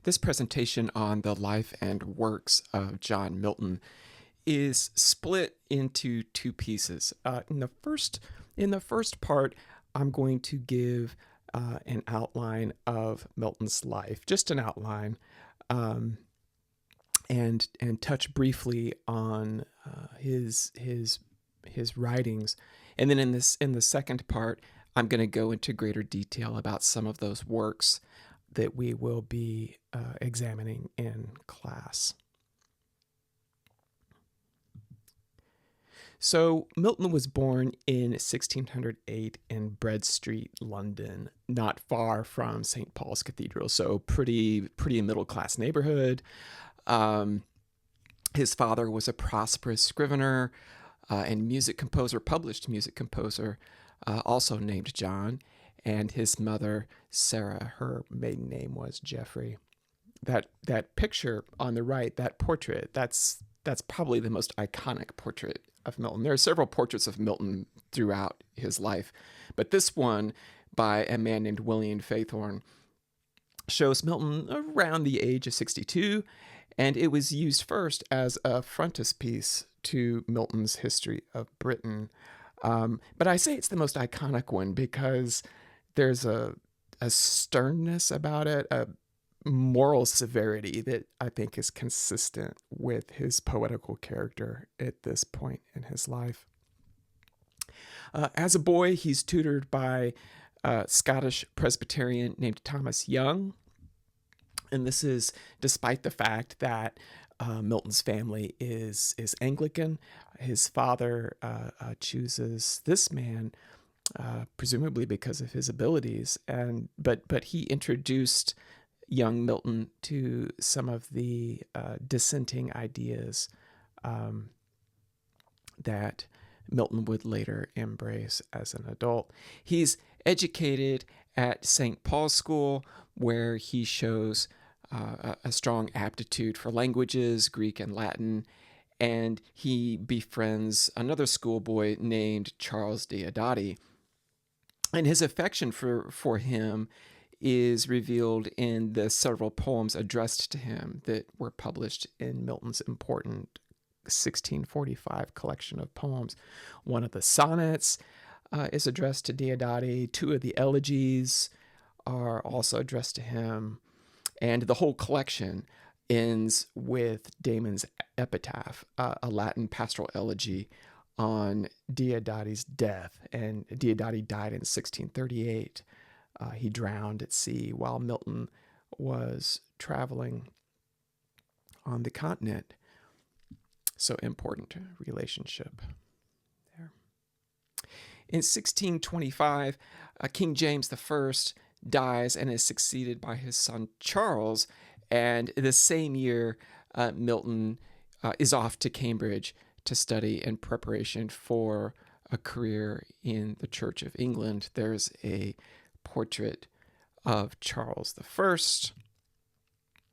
This presentation on the life and works of John Milton is split into two pieces. In the first part, I'm going to give an outline of Milton's life, just an outline, um, and touch briefly on his writings. And then in the second part, I'm going to go into greater detail about some of those works that we will be examining in class. So Milton was born in 1608 in Bread Street, London, not far from St. Paul's Cathedral. So pretty middle class neighborhood. Um, his father was a prosperous scrivener and music composer, published music composer, also named John, and his mother, Sarah. Her maiden name was Jeffrey. That picture on the right, that portrait, that's probably the most iconic portrait of Milton. There are several portraits of Milton throughout his life, but this one by a man named William Faithorn shows Milton around the age of 62, and it was used first as a frontispiece to Milton's History of Britain. But I say it's the most iconic one because there's a sternness about it, a moral severity that I think is consistent with his poetical character at this point in his life. As a boy, he's tutored by a Scottish Presbyterian named Thomas Young. And this is despite the fact that Milton's family is Anglican. His father chooses this man, presumably because of his abilities, but he introduced young Milton to some of the dissenting ideas that Milton would later embrace as an adult. He's educated at St. Paul's School, where he shows a strong aptitude for languages, Greek and Latin, and he befriends another schoolboy named Charles Diodati. And his affection for him is revealed in the several poems addressed to him that were published in Milton's important 1645 collection of poems. One of the sonnets is addressed to Diodati. Two of the elegies are also addressed to him. And the whole collection ends with Damon's epitaph, a Latin pastoral elegy on Diodati's death. And Diodati died in 1638. He drowned at sea while Milton was traveling on the continent. So important relationship there. In 1625, King James I dies and is succeeded by his son Charles. And the same year, Milton is off to Cambridge to study in preparation for a career in the Church of England. There's a portrait of Charles I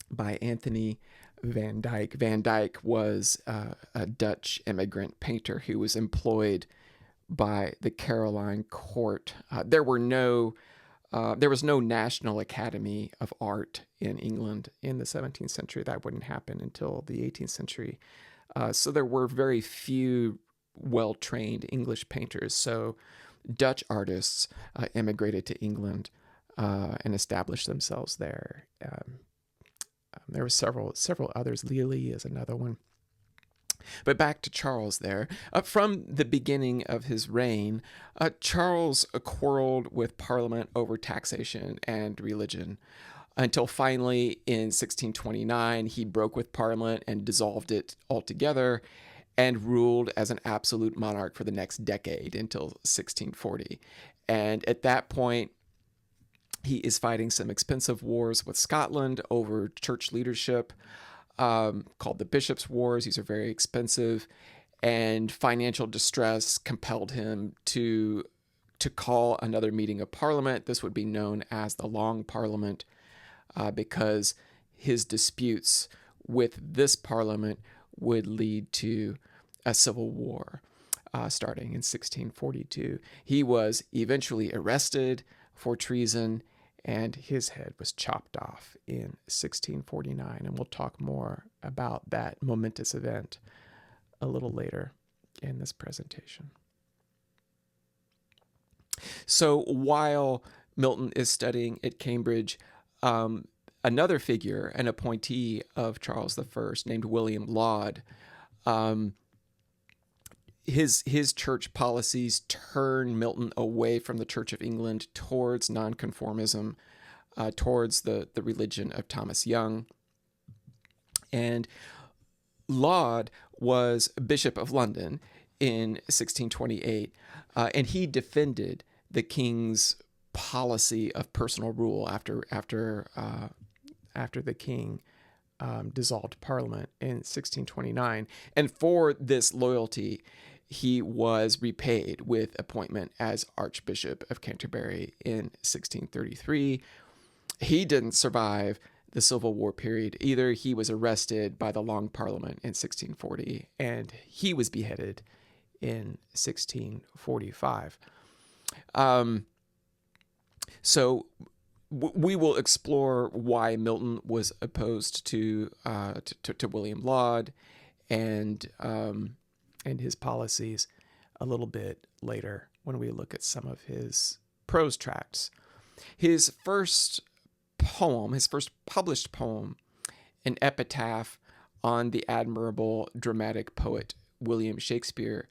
by Anthony Van Dyck. Van Dyck was a Dutch immigrant painter who was employed by the Caroline court. There was no National Academy of Art in England in the 17th century. That wouldn't happen until the 18th century. So there were very few well-trained English painters. So Dutch artists immigrated to England and established themselves there. There were several others. Lely is another one. But back to Charles there. From the beginning of his reign, Charles quarreled with Parliament over taxation and religion until finally in 1629 he broke with Parliament and dissolved it altogether and ruled as an absolute monarch for the next decade until 1640. And at that point, he is fighting some expensive wars with Scotland over church leadership, called the Bishops' Wars. These are very expensive, and financial distress compelled him to call another meeting of Parliament. This would be known as the Long Parliament, because his disputes with this Parliament would lead to a civil war starting in 1642. He was eventually arrested for treason and his head was chopped off in 1649. And we'll talk more about that momentous event a little later in this presentation. So while Milton is studying at Cambridge, another figure, an appointee of Charles I, named William Laud, his church policies turn Milton away from the Church of England towards nonconformism, towards the religion of Thomas Young. And Laud was Bishop of London in 1628, and he defended the king's policy of personal rule after the king dissolved Parliament in 1629. And for this loyalty, he was repaid with appointment as Archbishop of Canterbury in 1633. He didn't survive the Civil War period either. He was arrested by the Long Parliament in 1640, and he was beheaded in 1645. So we will explore why Milton was opposed to William Laud and his policies a little bit later when we look at some of his prose tracts. His first published poem, an epitaph on the admirable dramatic poet William Shakespeare,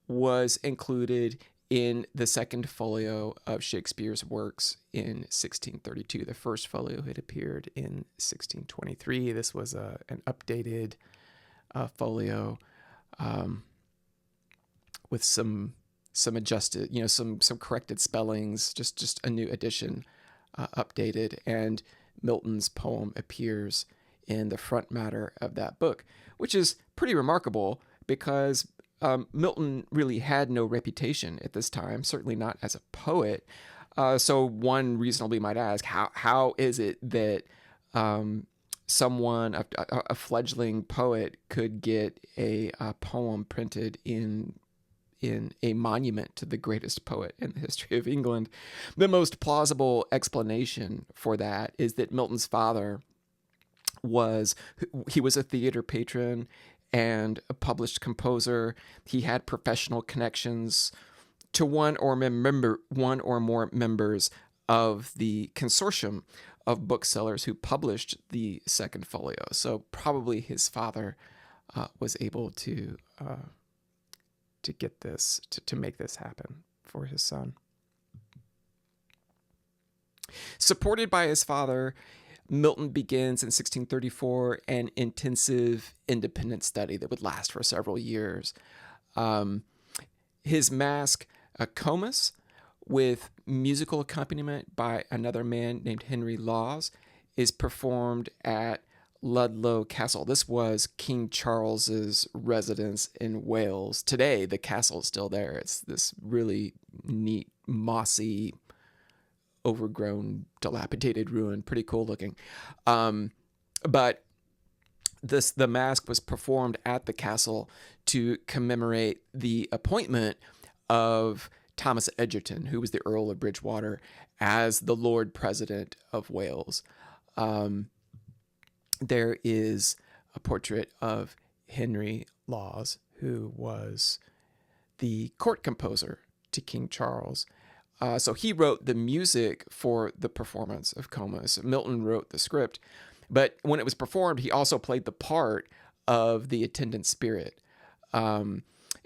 was included in the second folio of Shakespeare's works in 1632. The first folio had appeared in 1623. This was an updated folio with some adjusted, some corrected spellings, just a new edition, updated. And Milton's poem appears in the front matter of that book, which is pretty remarkable because Milton really had no reputation at this time, certainly not as a poet. So one reasonably might ask, how is it that someone, a fledgling poet, could get a poem printed in a monument to the greatest poet in the history of England? The most plausible explanation for that is that Milton's father was a theater patron and a published composer. He had professional connections to one or more members of the consortium of booksellers who published the second folio. So probably his father was able to get this, to make this happen for his son. Supported by his father, Milton begins in 1634 an intensive independent study that would last for several years. His masque, Comus, with musical accompaniment by another man named Henry Lawes, is performed at Ludlow Castle. This was King Charles's residence in Wales. Today, the castle is still there. It's this really neat, mossy, overgrown, dilapidated ruin, pretty cool looking. But the masque was performed at the castle to commemorate the appointment of Thomas Egerton, who was the Earl of Bridgewater, as the Lord President of Wales. There is a portrait of Henry Lawes, who was the court composer to King Charles. So he wrote the music for the performance of Comus. Milton wrote the script, but when it was performed, he also played the part of the attendant spirit.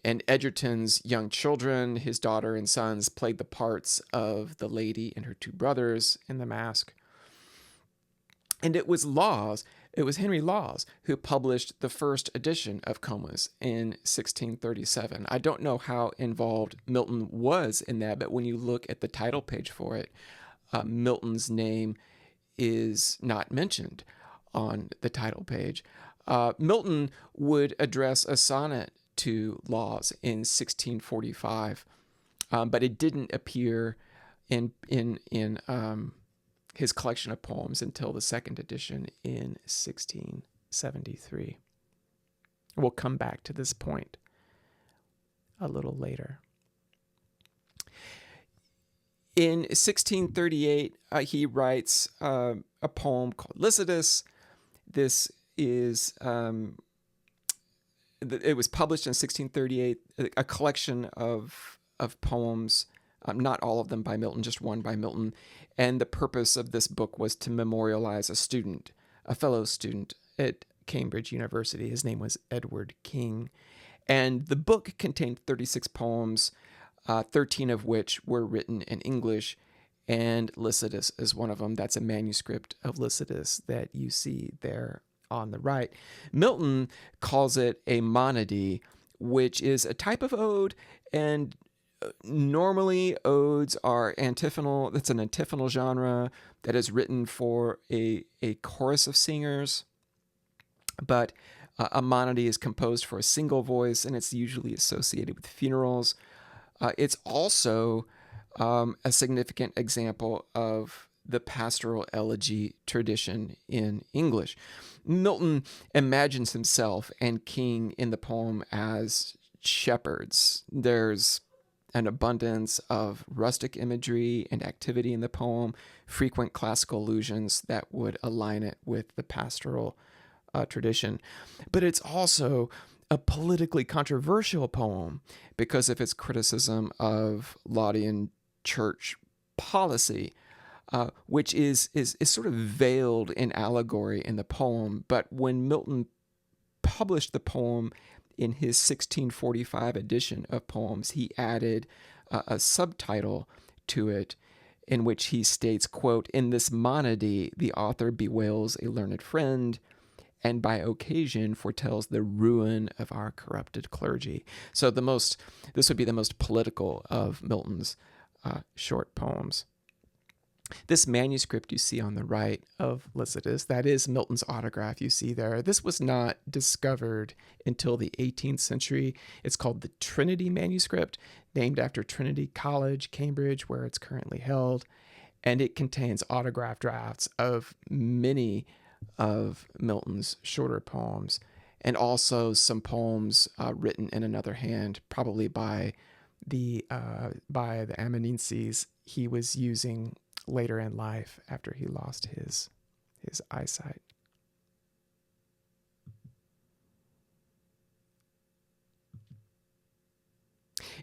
And Egerton's young children, his daughter and sons, played the parts of the lady and her two brothers in the masque. And it was Henry Lawes who published the first edition of Comus in 1637. I don't know how involved Milton was in that, but when you look at the title page for it, Milton's name is not mentioned on the title page. Milton would address a sonnet to Lawes in 1645, but it didn't appear in his collection of poems until the second edition in 1673. We'll come back to this point a little later. In 1638, he writes a poem called Lycidas. This is it was published in 1638, a collection of poems, not all of them by Milton, just one by Milton. And the purpose of this book was to memorialize a fellow student at Cambridge University. His name was Edward King. And the book contained 36 poems, 13 of which were written in English, and Lycidas is one of them. That's a manuscript of Lycidas that you see there on the right. Milton calls it a monody, which is a type of ode, and normally odes are antiphonal. That's an antiphonal genre that is written for a chorus of singers, but a monody is composed for a single voice, and it's usually associated with funerals. It's also a significant example of the pastoral elegy tradition in English. Milton imagines himself and King in the poem as shepherds. There's an abundance of rustic imagery and activity in the poem, frequent classical allusions that would align it with the pastoral tradition. But it's also a politically controversial poem because of its criticism of Laudian church policy, which is sort of veiled in allegory in the poem. But when Milton published the poem in his 1645 edition of poems, he added a subtitle to it in which he states, quote, "In this monody, the author bewails a learned friend and by occasion foretells the ruin of our corrupted clergy." So this would be the most political of Milton's short poems. This manuscript you see on the right of Lycidas, that is Milton's autograph you see there. This was not discovered until the 18th century. It's called the Trinity manuscript, named after Trinity College, Cambridge, where it's currently held. And it contains autograph drafts of many of Milton's shorter poems, and also some poems written in another hand, probably by the amanuenses he was using later in life after he lost his eyesight.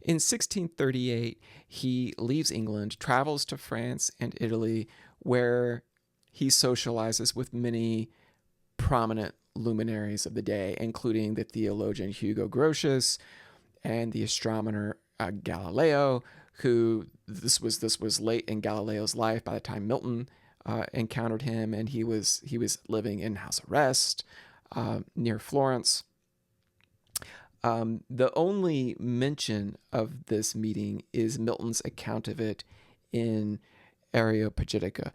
In 1638, he leaves England, travels to France and Italy, where he socializes with many prominent luminaries of the day, including the theologian Hugo Grotius and the astronomer Galileo, who this was late in Galileo's life by the time Milton encountered him, and he was living in house arrest near Florence. The only mention of this meeting is Milton's account of it in Areopagitica.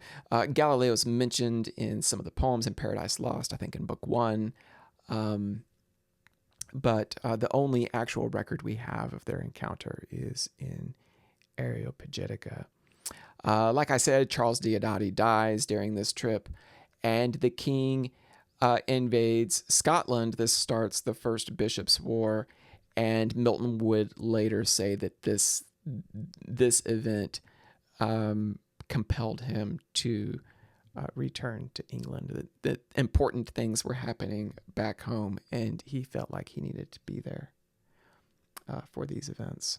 Galileo's mentioned in some of the poems in Paradise Lost, I think in Book 1, but the only actual record we have of their encounter is in Areopagitica. Like I said, Charles Diodati dies during this trip, and the king invades Scotland. This starts the First Bishops' War, and Milton would later say that this event compelled him to return to England, that important things were happening back home, and he felt like he needed to be there for these events.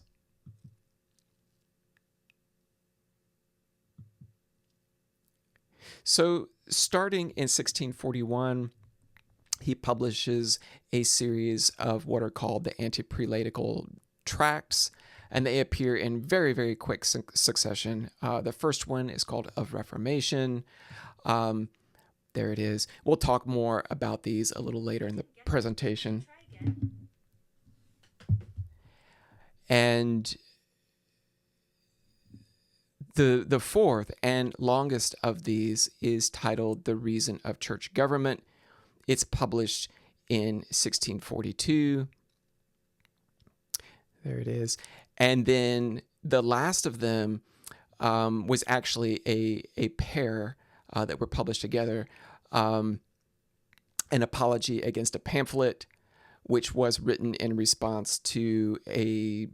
So starting in 1641, he publishes a series of what are called the anti-prelatical tracts, and they appear in very, very quick succession. The first one is called Of Reformation. There it is. We'll talk more about these a little later in the presentation. And the fourth and longest of these is titled The Reason of Church Government. It's published in 1642. There it is. And then the last of them was actually a pair that were published together. An Apology Against a Pamphlet, which was written in response to a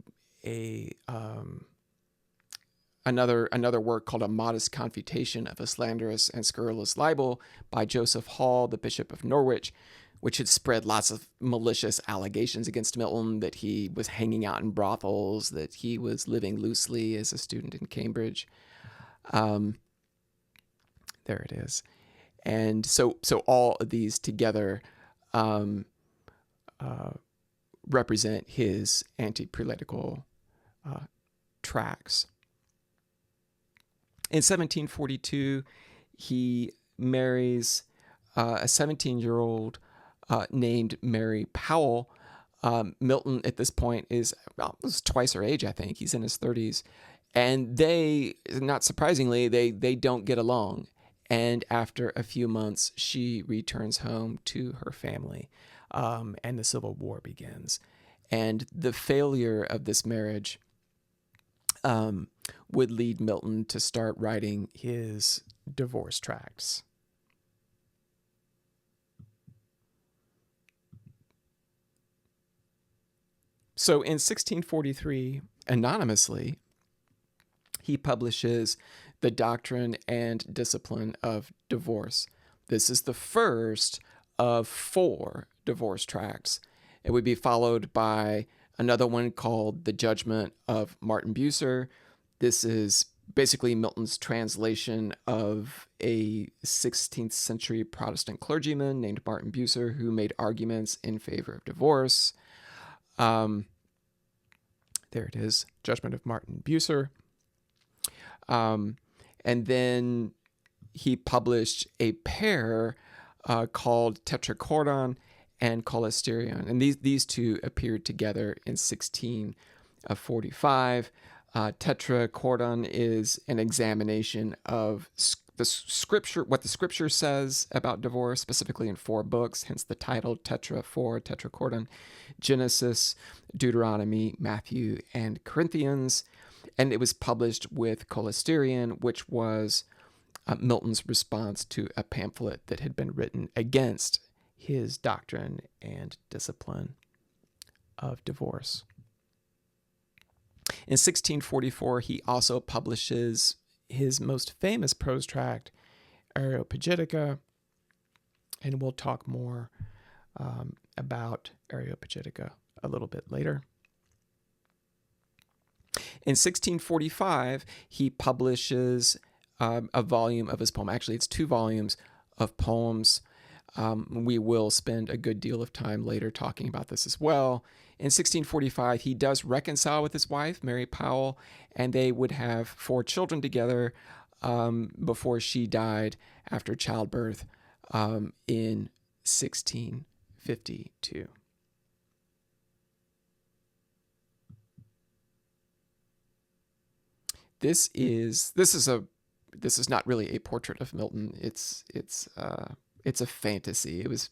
another work called A Modest Confutation of a Slanderous and Scurrilous Libel by Joseph Hall, the Bishop of Norwich, which had spread lots of malicious allegations against Milton, that he was hanging out in brothels, that he was living loosely as a student in Cambridge. There it is. And so all of these together represent his anti-prelatical tracts. In 1742, he marries a 17-year-old named Mary Powell. Milton at this point is twice her age, I think. He's in his 30s. And they, not surprisingly, they don't get along. And after a few months, she returns home to her family, and the Civil War begins. And the failure of this marriage would lead Milton to start writing his divorce tracts. So in 1643, anonymously, he publishes The Doctrine and Discipline of Divorce. This is the first of 4 divorce tracts. It would be followed by another one called The Judgment of Martin Bucer. This is basically Milton's translation of a 16th century Protestant clergyman named Martin Bucer, who made arguments in favor of divorce. There it is, Judgment of Martin Bucer. And then he published a pair called Tetrachordon and Cholisterion. And these two appeared together in 1645. Tetrachordon is an examination of the scripture, what the scripture says about divorce, specifically in 4 books, hence the title Tetrachordon: Genesis, Deuteronomy, Matthew, and Corinthians. And it was published with Cholisterion, which was Milton's response to a pamphlet that had been written against his doctrine and discipline of divorce. In 1644, he also publishes his most famous prose tract, Areopagitica, and we'll talk more about Areopagitica a little bit later. In 1645, he publishes a volume of his poem. Actually, it's 2 volumes of poems. We will spend a good deal of time later talking about this as well. In 1645, he does reconcile with his wife, Mary Powell, and they would have 4 children together before she died after childbirth in 1652. This is not really a portrait of Milton. It's a fantasy. It was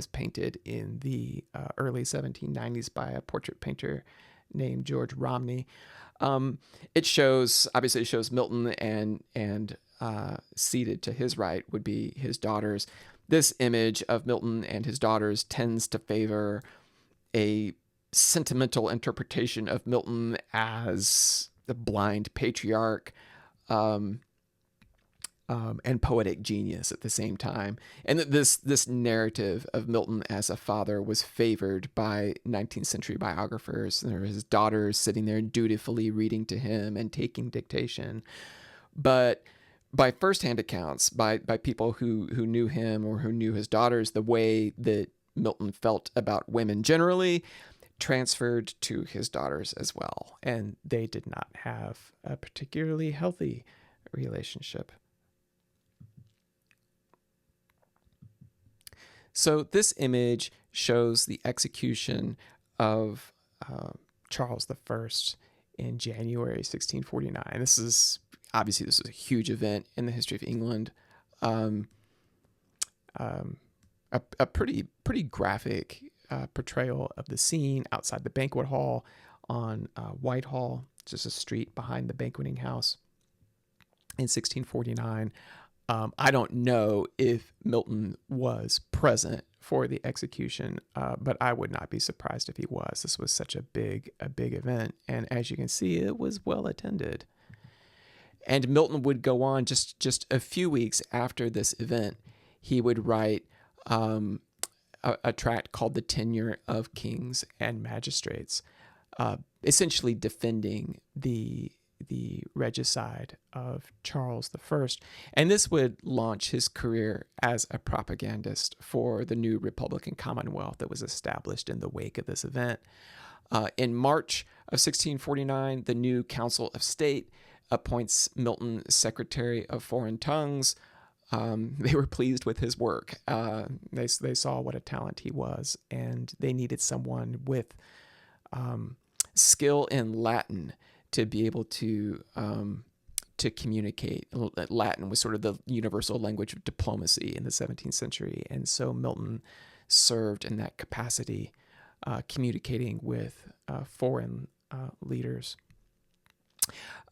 painted in the early 1790s by a portrait painter named George Romney. It shows Milton, and seated to his right would be his daughters. This image of Milton and his daughters tends to favor a sentimental interpretation of Milton as the blind patriarch, and poetic genius at the same time. And that this narrative of Milton as a father was favored by 19th century biographers. There were his daughters sitting there dutifully reading to him and taking dictation. But by firsthand accounts, by people who knew him or who knew his daughters, the way that Milton felt about women generally transferred to his daughters as well. And they did not have a particularly healthy relationship. So this image shows the execution of Charles I in January 1649. This is a huge event in the history of England. A pretty graphic portrayal of the scene outside the banquet hall on Whitehall, just a street behind the banqueting house in 1649. I don't know if Milton was present for the execution, but I would not be surprised if he was. This was such a big event, and as you can see, it was well attended. And Milton would go on just a few weeks after this event. He would write a tract called The Tenure of Kings and Magistrates, essentially defending the regicide of Charles I. And this would launch his career as a propagandist for the new Republican Commonwealth that was established in the wake of this event. In March of 1649, the new Council of State appoints Milton Secretary of Foreign Tongues. They were pleased with his work. They saw what a talent he was, and they needed someone with skill in Latin to be able to communicate. Latin was sort of the universal language of diplomacy in the 17th century, and so Milton served in that capacity, communicating with foreign leaders.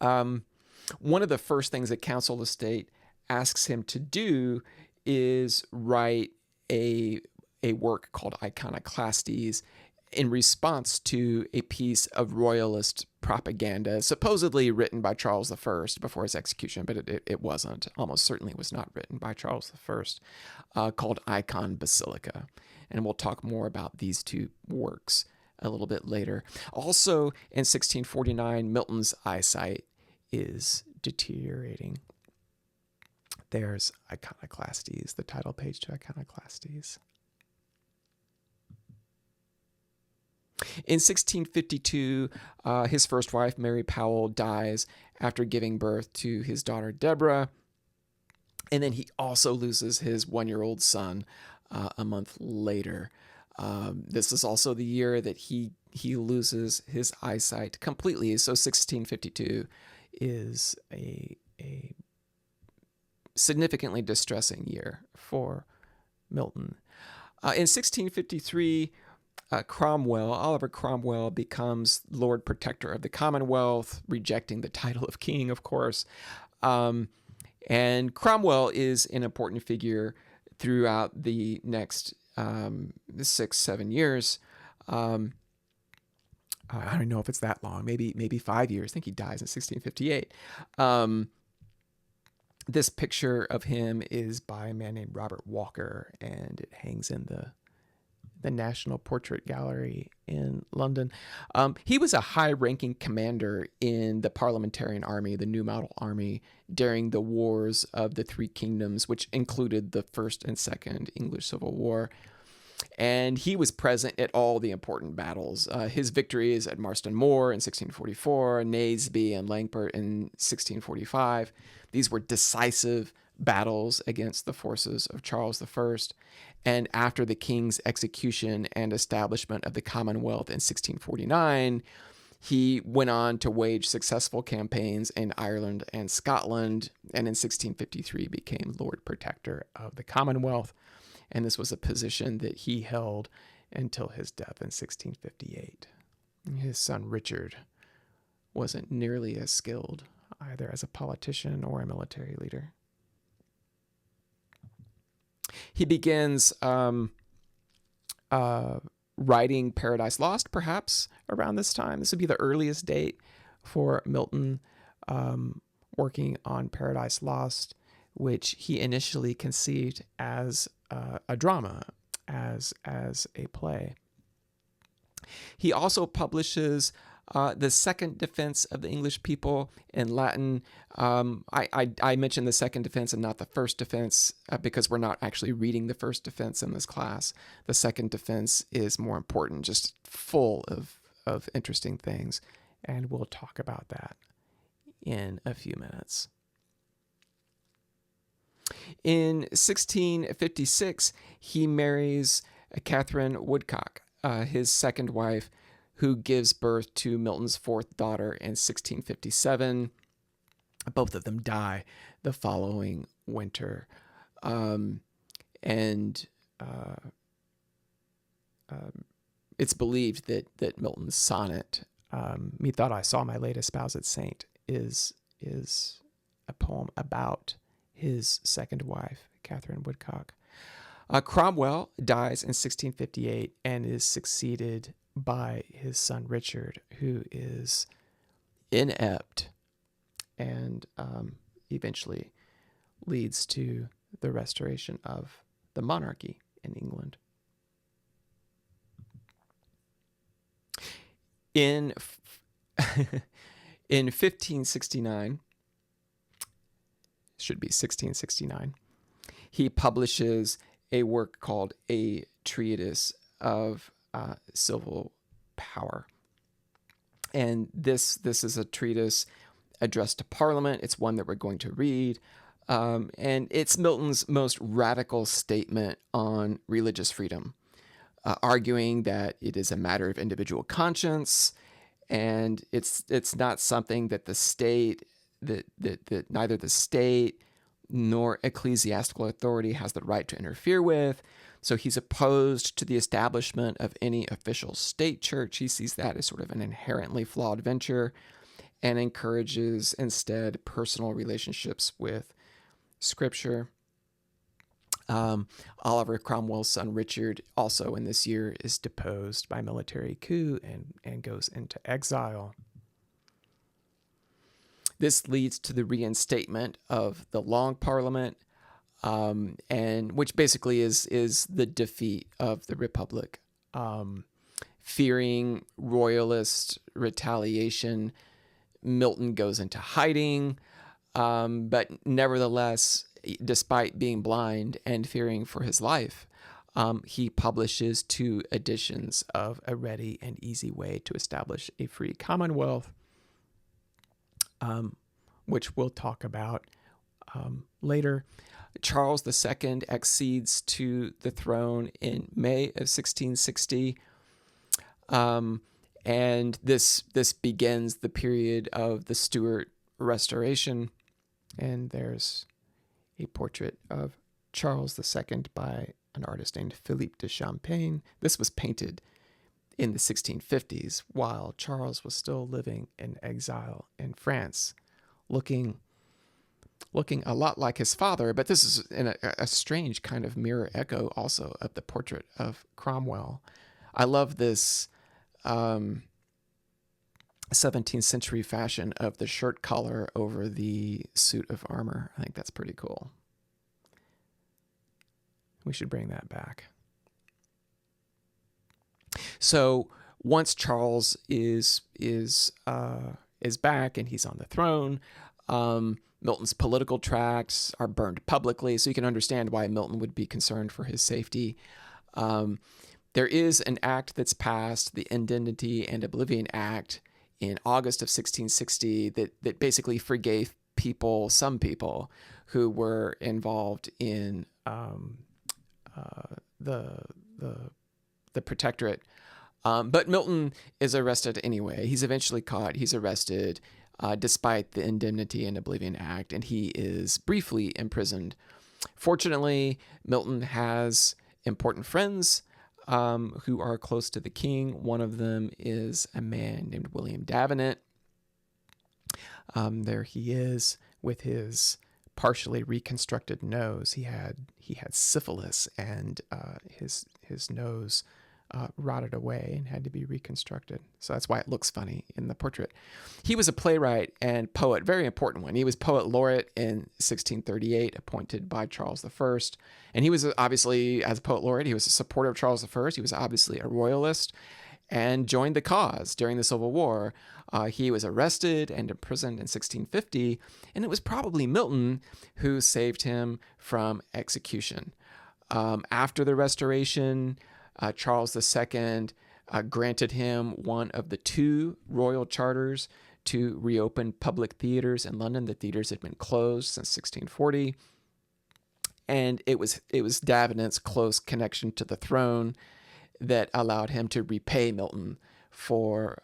One of the first things that Council of State asks him to do is write a work called Iconoclastes in response to a piece of royalist propaganda, supposedly written by Charles I before his execution, but it wasn't. Almost certainly was not written by Charles I, called Icon Basilica. And we'll talk more about these two works a little bit later. Also, in 1649, Milton's eyesight is deteriorating. There's Iconoclastes, the title page to Iconoclastes. In 1652, his first wife, Mary Powell, dies after giving birth to his daughter, Deborah. And then he also loses his one-year-old son a month later. This is also the year that he loses his eyesight completely. So 1652 is a significantly distressing year for Milton. In 1653, Oliver Cromwell becomes Lord Protector of the Commonwealth, rejecting the title of king, of course. And Cromwell is an important figure throughout the next 6-7 years. I don't know if it's that long, maybe 5 years. I think he dies in 1658. This picture of him is by a man named Robert Walker, and it hangs in the National Portrait Gallery in London. He was a high-ranking commander in the Parliamentarian Army, the New Model Army, during the Wars of the Three Kingdoms, which included the First and Second English Civil War. And he was present at all the important battles. His victories at Marston Moor in 1644, Naseby and Langport in 1645. These were decisive battles against the forces of Charles I. And after the king's execution and establishment of the Commonwealth in 1649, he went on to wage successful campaigns in Ireland and Scotland, and in 1653 became Lord Protector of the Commonwealth. And this was a position that he held until his death in 1658. His son Richard wasn't nearly as skilled either as a politician or a military leader. He begins writing Paradise Lost, perhaps, around this time. This would be the earliest date for Milton working on Paradise Lost, which he initially conceived as a drama, as a play. He also publishes the Second Defense of the English People in Latin. I mentioned the Second Defense and not the First Defense because we're not actually reading the First Defense in this class. The Second Defense is more important, just full of interesting things, and we'll talk about that in a few minutes. In 1656, he marries Catherine Woodcock, his second wife, who gives birth to Milton's fourth daughter in 1657. Both of them die the following winter. It's believed that Milton's sonnet, "Methought I saw my late espoused saint," is a poem about his second wife, Catherine Woodcock. Cromwell dies in 1658 and is succeeded by his son Richard, who is inept and eventually leads to the restoration of the monarchy in England. In 1569, should be 1669, he publishes a work called A Treatise of Civil Power. And this is a treatise addressed to Parliament. It's one that we're going to read. And it's Milton's most radical statement on religious freedom, arguing that it is a matter of individual conscience, and it's not something that the state, that neither the state nor ecclesiastical authority has the right to interfere with. So he's opposed to the establishment of any official state church. He sees that as sort of an inherently flawed venture, and encourages instead personal relationships with Scripture. Oliver Cromwell's son Richard, also in this year, is deposed by military coup and goes into exile. This leads to the reinstatement of the Long Parliament, and which basically is the defeat of the Republic. Fearing royalist retaliation, Milton goes into hiding, but nevertheless, despite being blind and fearing for his life, he publishes 2 editions of A Ready and Easy Way to Establish a Free Commonwealth, which we'll talk about later. Charles II accedes to the throne in May of 1660, and this begins the period of the Stuart Restoration. And there's a portrait of Charles II by an artist named Philippe de Champagne. This was painted in the 1650s while Charles was still living in exile in France, looking a lot like his father, but this is in a strange kind of mirror echo also of the portrait of Cromwell. I love this 17th century fashion of the shirt collar over the suit of armor. I think that's pretty cool. We should bring that back. So once Charles is back and he's on the throne, Milton's political tracts are burned publicly, so you can understand why Milton would be concerned for his safety. There is an act that's passed, the Indemnity and Oblivion Act, in August of 1660 that basically forgave some people who were involved in the protectorate. But Milton is arrested anyway. He's eventually caught. He's arrested despite the Indemnity and Oblivion Act, and he is briefly imprisoned. Fortunately, Milton has important friends who are close to the king. One of them is a man named William Davenant. There he is with his partially reconstructed nose. He had syphilis, and his nose rotted away and had to be reconstructed. So that's why it looks funny in the portrait. He was a playwright and poet, very important one. He was poet laureate in 1638, appointed by Charles I. And he was obviously, as a poet laureate, he was a supporter of Charles I. He was obviously a royalist and joined the cause during the Civil War. He was arrested and imprisoned in 1650, and it was probably Milton who saved him from execution. After the Restoration, Charles II granted him one of the 2 royal charters to reopen public theaters in London. The theaters had been closed since 1640. And it was Davenant's close connection to the throne that allowed him to repay Milton for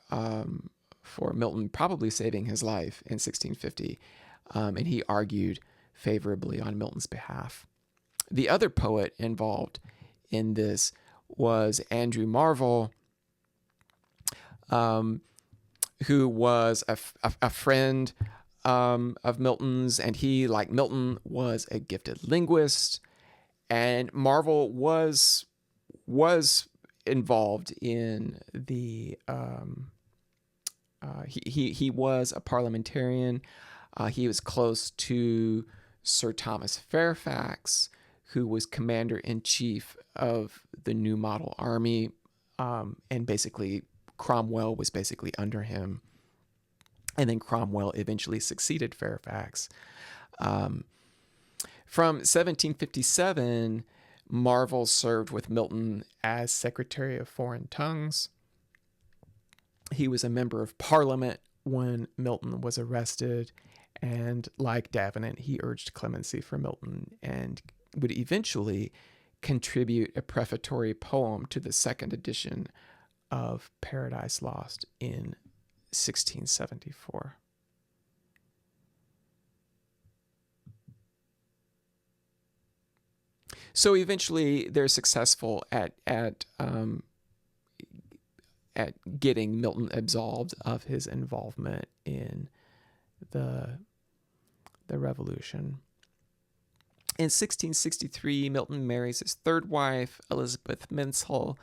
Milton probably saving his life in 1650. And he argued favorably on Milton's behalf. The other poet involved in this was Andrew Marvell, who was a friend of Milton's, and he, like Milton, was a gifted linguist. And Marvell was involved in the he was a parliamentarian. He was close to Sir Thomas Fairfax, who was commander-in-chief of the New Model Army, and basically Cromwell was basically under him. And then Cromwell eventually succeeded Fairfax. From 1757, Marvell served with Milton as Secretary of Foreign Tongues. He was a member of Parliament when Milton was arrested, and like Davenant, he urged clemency for Milton and would eventually contribute a prefatory poem to the second edition of Paradise Lost in 1674. So eventually, they're successful at getting Milton absolved of his involvement in the Revolution. In 1663, Milton marries his third wife, Elizabeth Menzel,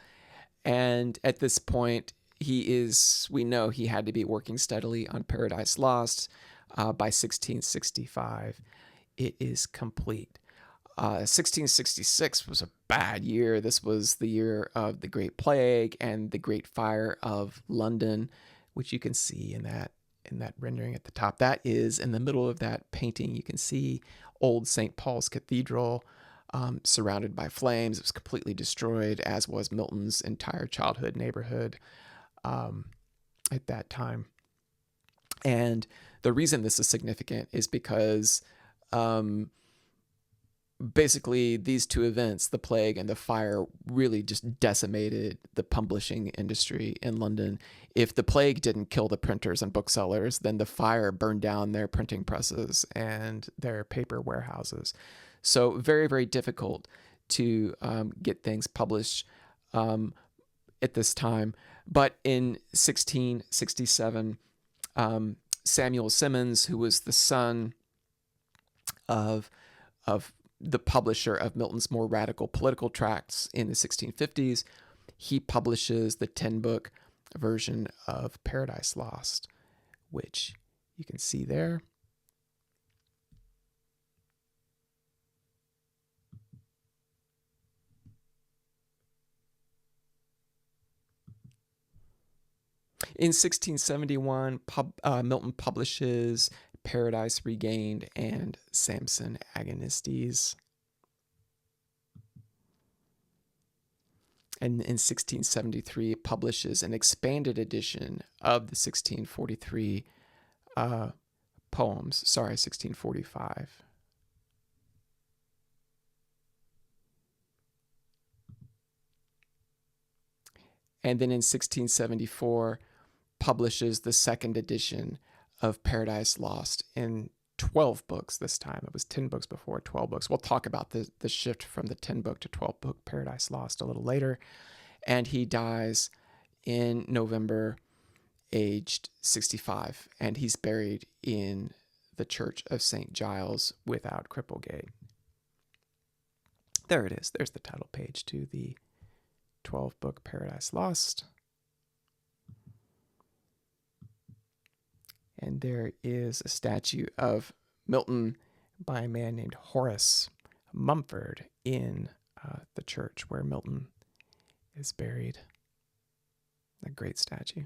and at this point, we know he had to be working steadily on Paradise Lost. By 1665, it is complete. 1666 was a bad year. This was the year of the Great Plague and the Great Fire of London, which you can see in that rendering at the top. That is in the middle of that painting. You can see old St. Paul's Cathedral surrounded by flames. It was completely destroyed, as was Milton's entire childhood neighborhood at that time. And the reason this is significant is because basically these two events, the plague and the fire, really just decimated the publishing industry in London. If the plague didn't kill the printers and booksellers, then the fire burned down their printing presses and their paper warehouses. So very, very difficult to get things published at this time. But in 1667, Samuel Simmons, who was the son of the publisher of Milton's more radical political tracts in the 1650s, he publishes the 10-book version of Paradise Lost, which you can see there. In 1671, Milton publishes Paradise Regained and Samson Agonistes. And in 1673, publishes an expanded edition of the 1643 poems. 1645. And then in 1674, publishes the second edition of Paradise Lost in 12 books this time. It was 10 books before, 12 books. We'll talk about the shift from the 10-book to 12-book Paradise Lost a little later. And he dies in November, aged 65. And he's buried in the Church of St. Giles without Cripplegate. There it is. There's the title page to the 12-book Paradise Lost. And there is a statue of Milton by a man named Horace Mumford in the church where Milton is buried. A great statue.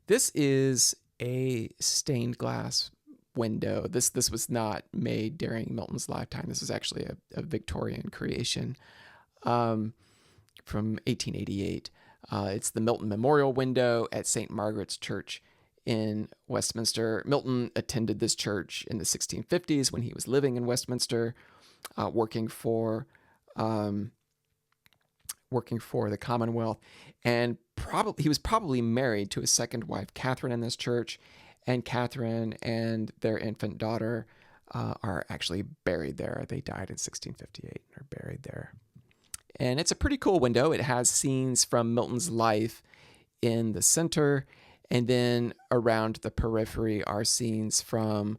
This is a stained glass window. This was not made during Milton's lifetime. This is actually a Victorian creation from 1888. It's the Milton Memorial window at St. Margaret's Church in Westminster. Milton attended this church in the 1650s when he was living in Westminster, working for the Commonwealth, and he was probably married to his second wife, Catherine, in this church, and Catherine and their infant daughter are actually buried there. They died in 1658 and are buried there. And it's a pretty cool window. It has scenes from Milton's life in the center, and then around the periphery are scenes from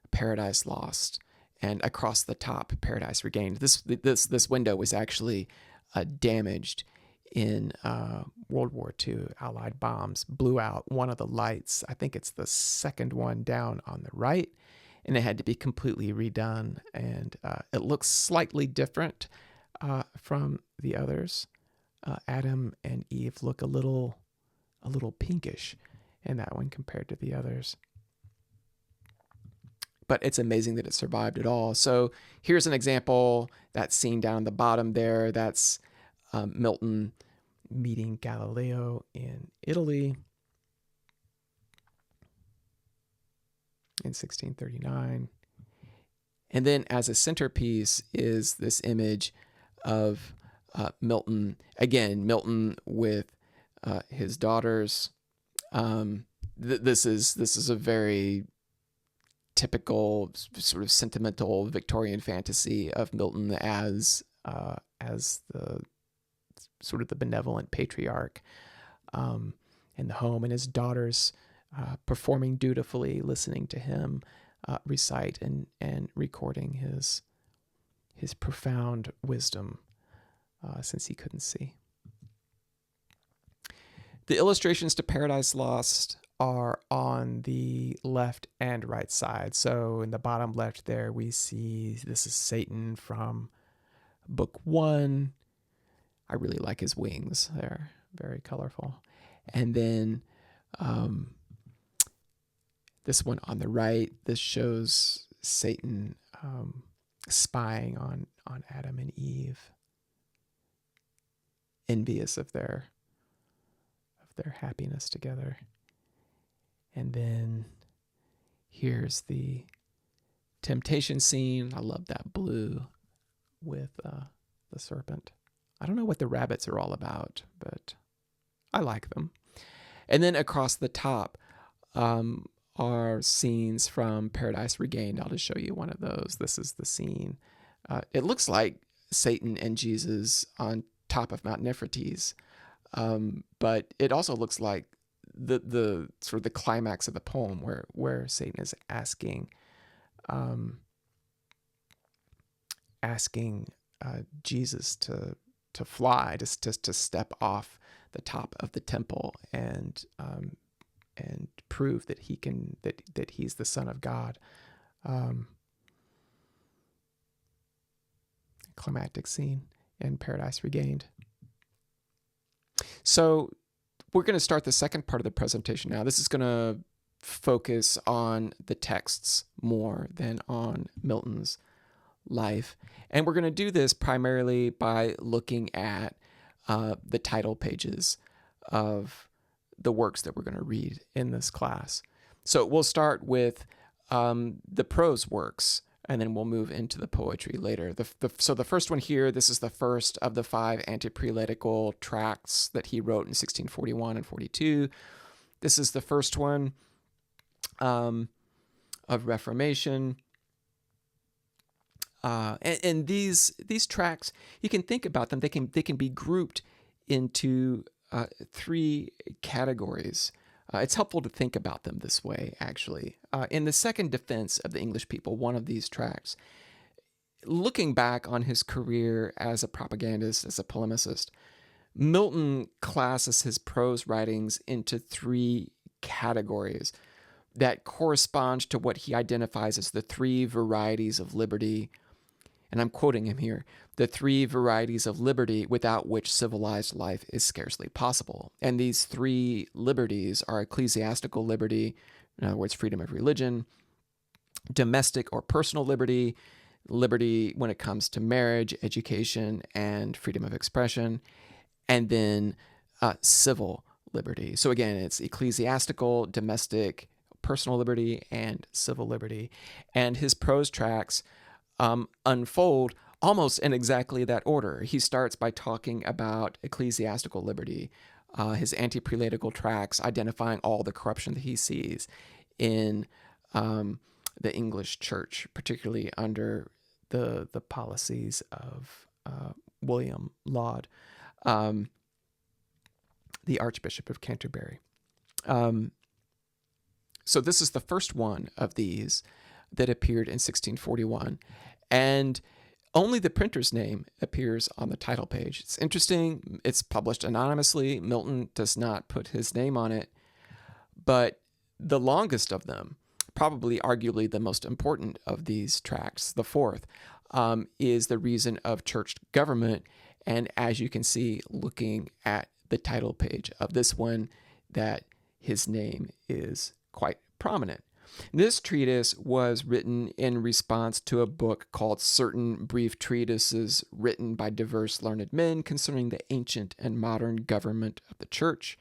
Paradise Lost, and across the top, Paradise Regained. This window was actually damaged in World War II. Allied bombs blew out one of the lights. I think it's the second one down on the right, and it had to be completely redone. And it looks slightly different from the others. Adam and Eve look a little pinkish in that one compared to the others. But it's amazing that it survived at all. So here's an example. That scene down the bottom there, that's Milton meeting Galileo in Italy in 1639. And then as a centerpiece is this image of Milton. Again, Milton with his daughters. This is a very typical sort of sentimental Victorian fantasy of Milton as the sort of the benevolent patriarch in the home, and his daughters performing dutifully, listening to him recite and recording his profound wisdom since he couldn't see. The illustrations to Paradise Lost are on the left and right side. So in the bottom left there, we see this is Satan from book 1. I really like his wings. They're very colorful. And then this one on the right, this shows Satan spying on Adam and Eve, envious of their happiness together. And then here's the temptation scene. I love that blue with the serpent. I don't know what the rabbits are all about, but I like them. And then across the top are scenes from Paradise Regained. I'll just show you one of those. This is the scene. It looks like Satan and Jesus on top of Mount Nefertiti, but it also looks like the sort of the climax of the poem where Satan is asking Jesus to fly, to step off the top of the temple and prove that he can that he's the Son of God. Climactic scene in Paradise Regained. So we're going to start the second part of the presentation now. This is going to focus on the texts more than on Milton's life. And we're going to do this primarily by looking at the title pages of the works that we're going to read in this class. So we'll start with the prose works, and then we'll move into the poetry later. So the first one here, this is the first of the 5 anti-prelatical tracts that he wrote in 1641 and 42. This is the first one of Reformation. And these tracts, you can think about them. They can be grouped into 3 categories. It's helpful to think about them this way, actually. In the second defense of the English people, one of these tracts, looking back on his career as a propagandist, as a polemicist, Milton classes his prose writings into 3 categories that correspond to what he identifies as the 3 varieties of liberty. And I'm quoting him here, the 3 varieties of liberty without which civilized life is scarcely possible. And these 3 liberties are ecclesiastical liberty, in other words, freedom of religion, domestic or personal liberty, liberty when it comes to marriage, education, and freedom of expression, and then civil liberty. So again, it's ecclesiastical, domestic, personal liberty, and civil liberty. And his prose tracts unfold almost in exactly that order. He starts by talking about ecclesiastical liberty, his anti-prelatical tracts identifying all the corruption that he sees in the English church, particularly under the policies of William Laud, the Archbishop of Canterbury. So this is the first one of these that appeared in 1641. And Only the printer's name appears on the title page. It's interesting. It's published anonymously. Milton does not put his name on it. But the longest of them, probably arguably the most important of these tracts, the fourth, is The Reason of Church Government. And as you can see, looking at the title page of this one, that his name is quite prominent. This treatise was written in response to a book called Certain Brief Treatises written by diverse learned men concerning the ancient and modern government of the church.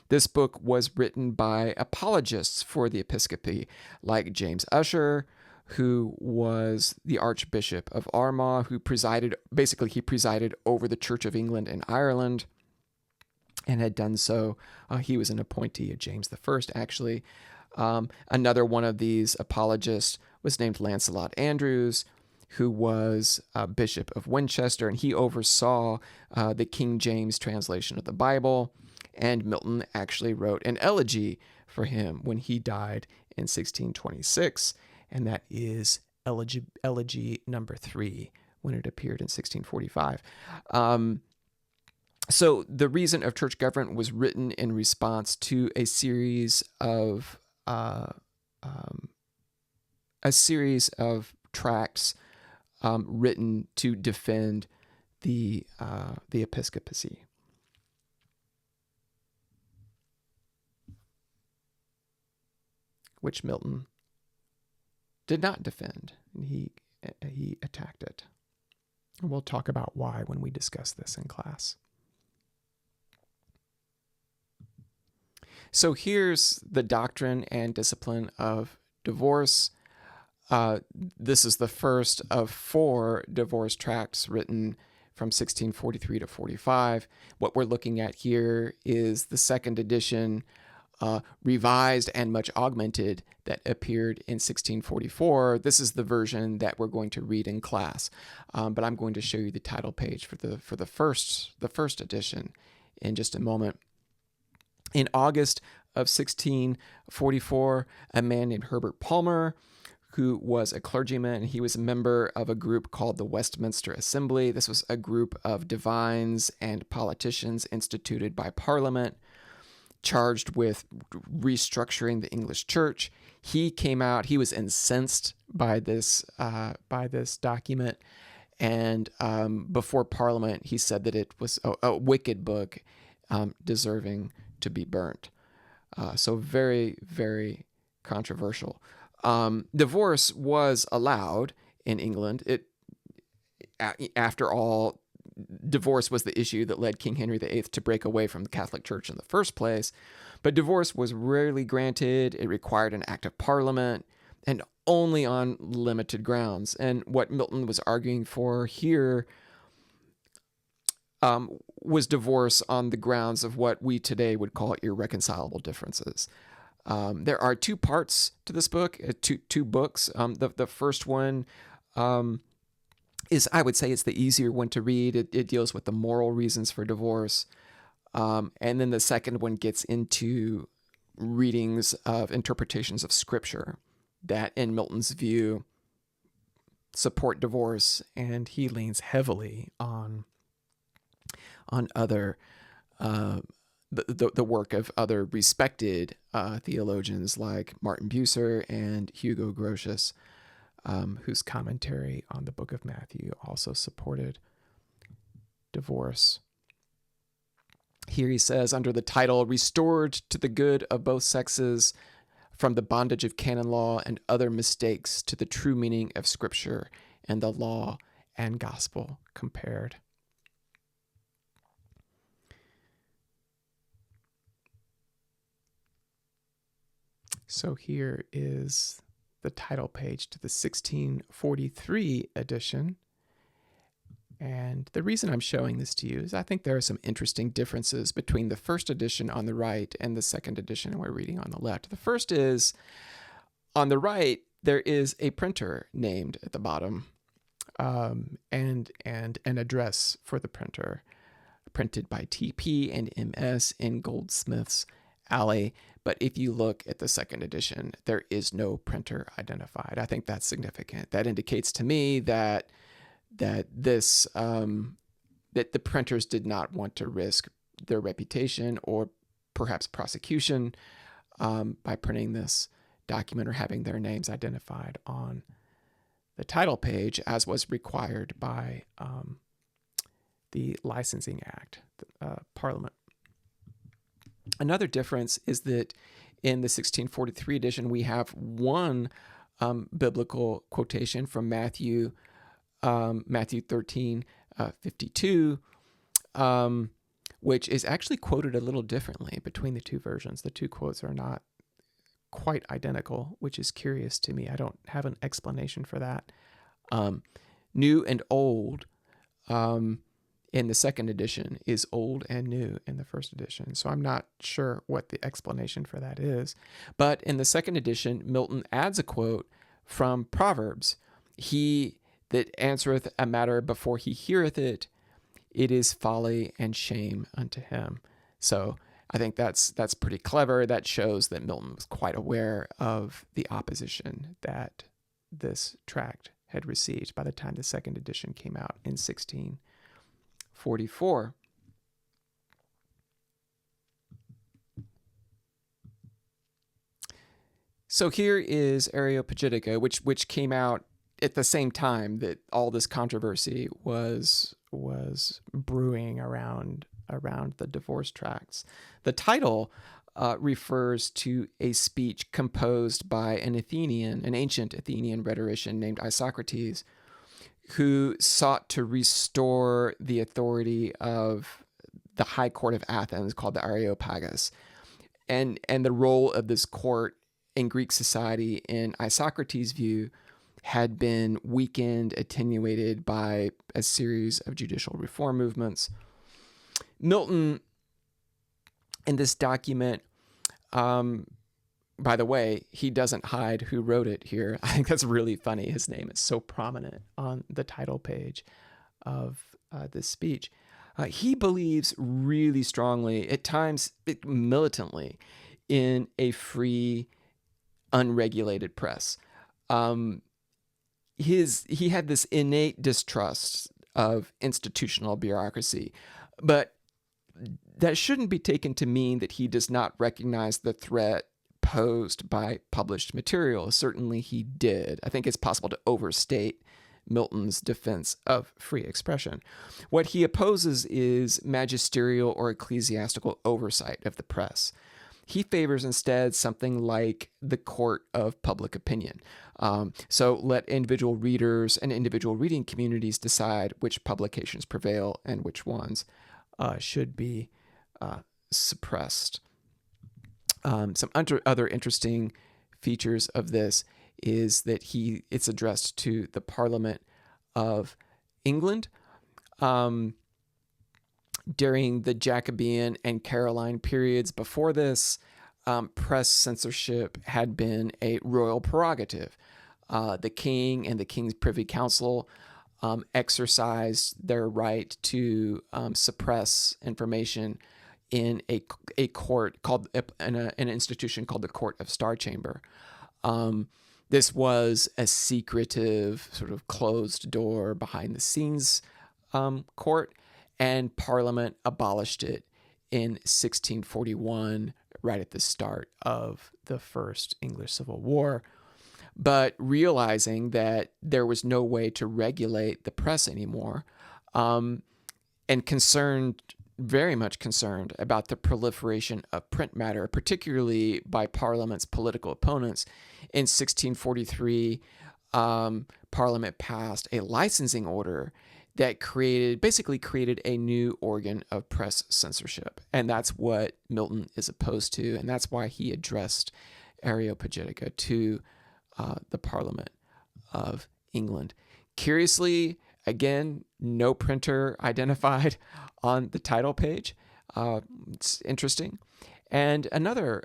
This book was written by apologists for the episcopacy, like James Ussher, who was the Archbishop of Armagh, who presided over the Church of England and Ireland, and had done so. He was an appointee of James I, actually. Another one of these apologists was named Lancelot Andrews, who was Bishop of Winchester, and he oversaw the King James translation of the Bible. And Milton actually wrote an elegy for him when he died in 1626, and that is elegy number 3 when it appeared in 1645. So the Reason of Church Government was written in response to a series of tracts written to defend the episcopacy. Which Milton did not defend. He attacked it. And we'll talk about why when we discuss this in class. So here's the doctrine and discipline of divorce. This is the first of 4 divorce tracts written from 1643 to 45. What we're looking at here is the second edition, revised and much augmented, that appeared in 1644. This is the version that we're going to read in class, but I'm going to show you the title page for the first edition in just a moment. In August of 1644, a man named Herbert Palmer, who was a clergyman, he was a member of a group called the Westminster Assembly. This was a group of divines and politicians instituted by Parliament, charged with restructuring the English church. He came out, he was incensed by this document, and before Parliament, he said that it was a wicked book, deserving to be burnt. So very, very controversial. Divorce was allowed in England. After all, divorce was the issue that led King Henry VIII to break away from the Catholic Church in the first place. But divorce was rarely granted. It required an act of Parliament, and only on limited grounds. And what Milton was arguing for here was divorce on the grounds of what we today would call irreconcilable differences. There are 2 parts to this book, two books. The first one is, I would say, it's the easier one to read. It deals with the moral reasons for divorce. And then the second one gets into readings of interpretations of Scripture that, in Milton's view, support divorce, and he leans heavily on other the work of other respected theologians like Martin Bucer and Hugo Grotius, whose commentary on the Book of Matthew also supported divorce. Here he says, under the title, Restored to the Good of Both Sexes from the Bondage of Canon Law and Other Mistakes to the True Meaning of Scripture and the Law and Gospel Compared. So here is the title page to the 1643 edition. And the reason I'm showing this to you is I think there are some interesting differences between the first edition on the right and the second edition we're reading on the left. The first is, on the right, there is a printer named at the bottom, and an address for the printer, printed by TP and MS in Goldsmiths Alley. But if you look at the second edition, there is no printer identified. I think that's significant. That indicates to me that that this that the printers did not want to risk their reputation or perhaps prosecution by printing this document or having their names identified on the title page, as was required by the Licensing Act, Parliament. Another difference is that in the 1643 edition, we have one biblical quotation from Matthew 13, 52, which is actually quoted a little differently between the two versions. The two quotes are not quite identical, which is curious to me. I don't have an explanation for that. New and old in the second edition is old and new in the first edition. So I'm not sure what the explanation for that is. But in the second edition, Milton adds a quote from Proverbs. He that answereth a matter before he heareth it, it is folly and shame unto him. So I think that's pretty clever. That shows that Milton was quite aware of the opposition that this tract had received by the time the second edition came out in 1644. So here is Areopagitica, which came out at the same time that all this controversy was brewing around the divorce tracts. The title refers to a speech composed by an ancient Athenian rhetorician named Isocrates, who sought to restore the authority of the High Court of Athens, called the Areopagus, and the role of this court in Greek society, in Isocrates' view, had been weakened, attenuated by a series of judicial reform movements. Milton, in this document, by the way, he doesn't hide who wrote it here. I think that's really funny. His name is so prominent on the title page of this speech. He believes really strongly, at times militantly, in a free, unregulated press. He had this innate distrust of institutional bureaucracy, but that shouldn't be taken to mean that he does not recognize the threat posed by published material. Certainly he did. I think it's possible to overstate Milton's defense of free expression. What he opposes is magisterial or ecclesiastical oversight of the press. He favors instead something like the court of public opinion. So let individual readers and individual reading communities decide which publications prevail and which ones should be suppressed. Some other interesting features of this is that it's addressed to the Parliament of England. During the Jacobean and Caroline periods before this, press censorship had been a royal prerogative. The king and the king's privy council exercised their right to suppress information in a court called an institution called the Court of Star Chamber. This was a secretive, sort of closed door, behind the scenes court, and Parliament abolished it in 1641, right at the start of the First English Civil War. But realizing that there was no way to regulate the press anymore, and very much concerned about the proliferation of print matter, particularly by Parliament's political opponents, in 1643, Parliament passed a licensing order that basically created a new organ of press censorship. And that's what Milton is opposed to, and that's why he addressed Areopagitica to the Parliament of England. Curiously, again, no printer identified on the title page. It's interesting. And another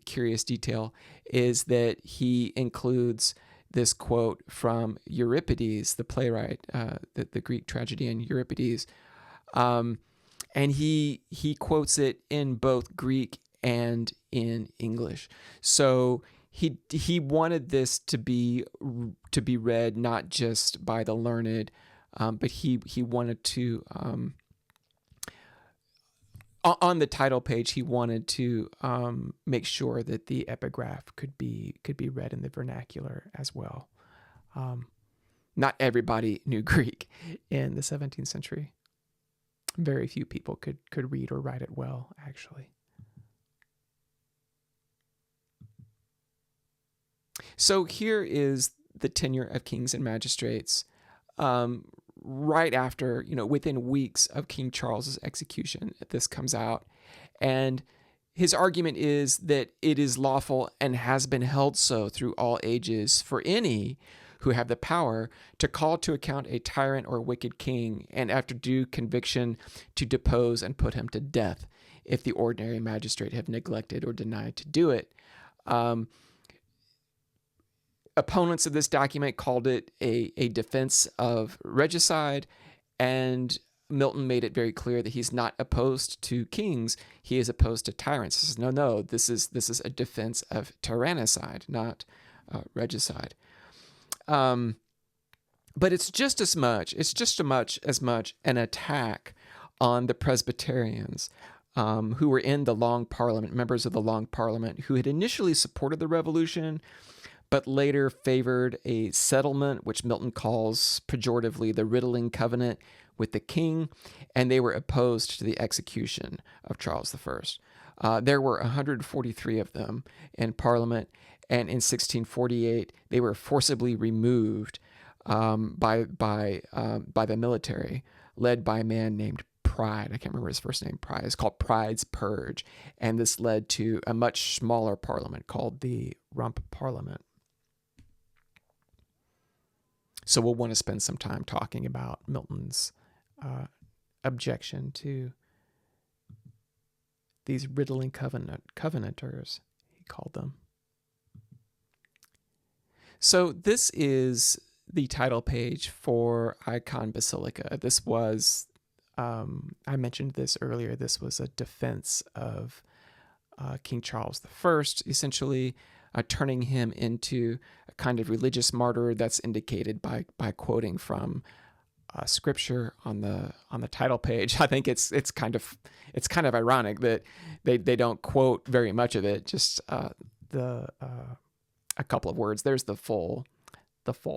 curious detail is that he includes this quote from Euripides, the playwright, the Greek tragedian Euripides, and he quotes it in both Greek and in English. So he wanted this to be read not just by the learned but he wanted to on the title page, he wanted to make sure that the epigraph could be read in the vernacular as well. Not everybody knew Greek in the 17th century. Very few people could read or write it well, actually. So here is the tenure of kings and magistrates right after, within weeks of King Charles's execution. This comes out, and his argument is that it is lawful and has been held so through all ages for any who have the power to call to account a tyrant or wicked king, and after due conviction to depose and put him to death, if the ordinary magistrate have neglected or denied to do it. Opponents of this document called it a defense of regicide, and Milton made it very clear that he's not opposed to kings; he is opposed to tyrants. He says, no, this is a defense of tyrannicide, not regicide. But it's just as much an attack on the Presbyterians, who were in the Long Parliament, members of the Long Parliament, who had initially supported the revolution, but later favored a settlement, which Milton calls pejoratively the Riddling Covenant with the king, and they were opposed to the execution of Charles I. There were 143 of them in Parliament, and in 1648 they were forcibly removed by the military, led by a man named Pride. I can't remember his first name. Pride. It's called Pride's Purge, and this led to a much smaller parliament called the Rump Parliament. So we'll want to spend some time talking about Milton's objection to these riddling covenanters, he called them. So this is the title page for Icon Basilica. This was, I mentioned this earlier, this was a defense of King Charles I, essentially turning him into a kind of religious martyr that's indicated by quoting from scripture on the title page. I think it's kind of ironic that they don't quote very much of it, just a couple of words. There's the full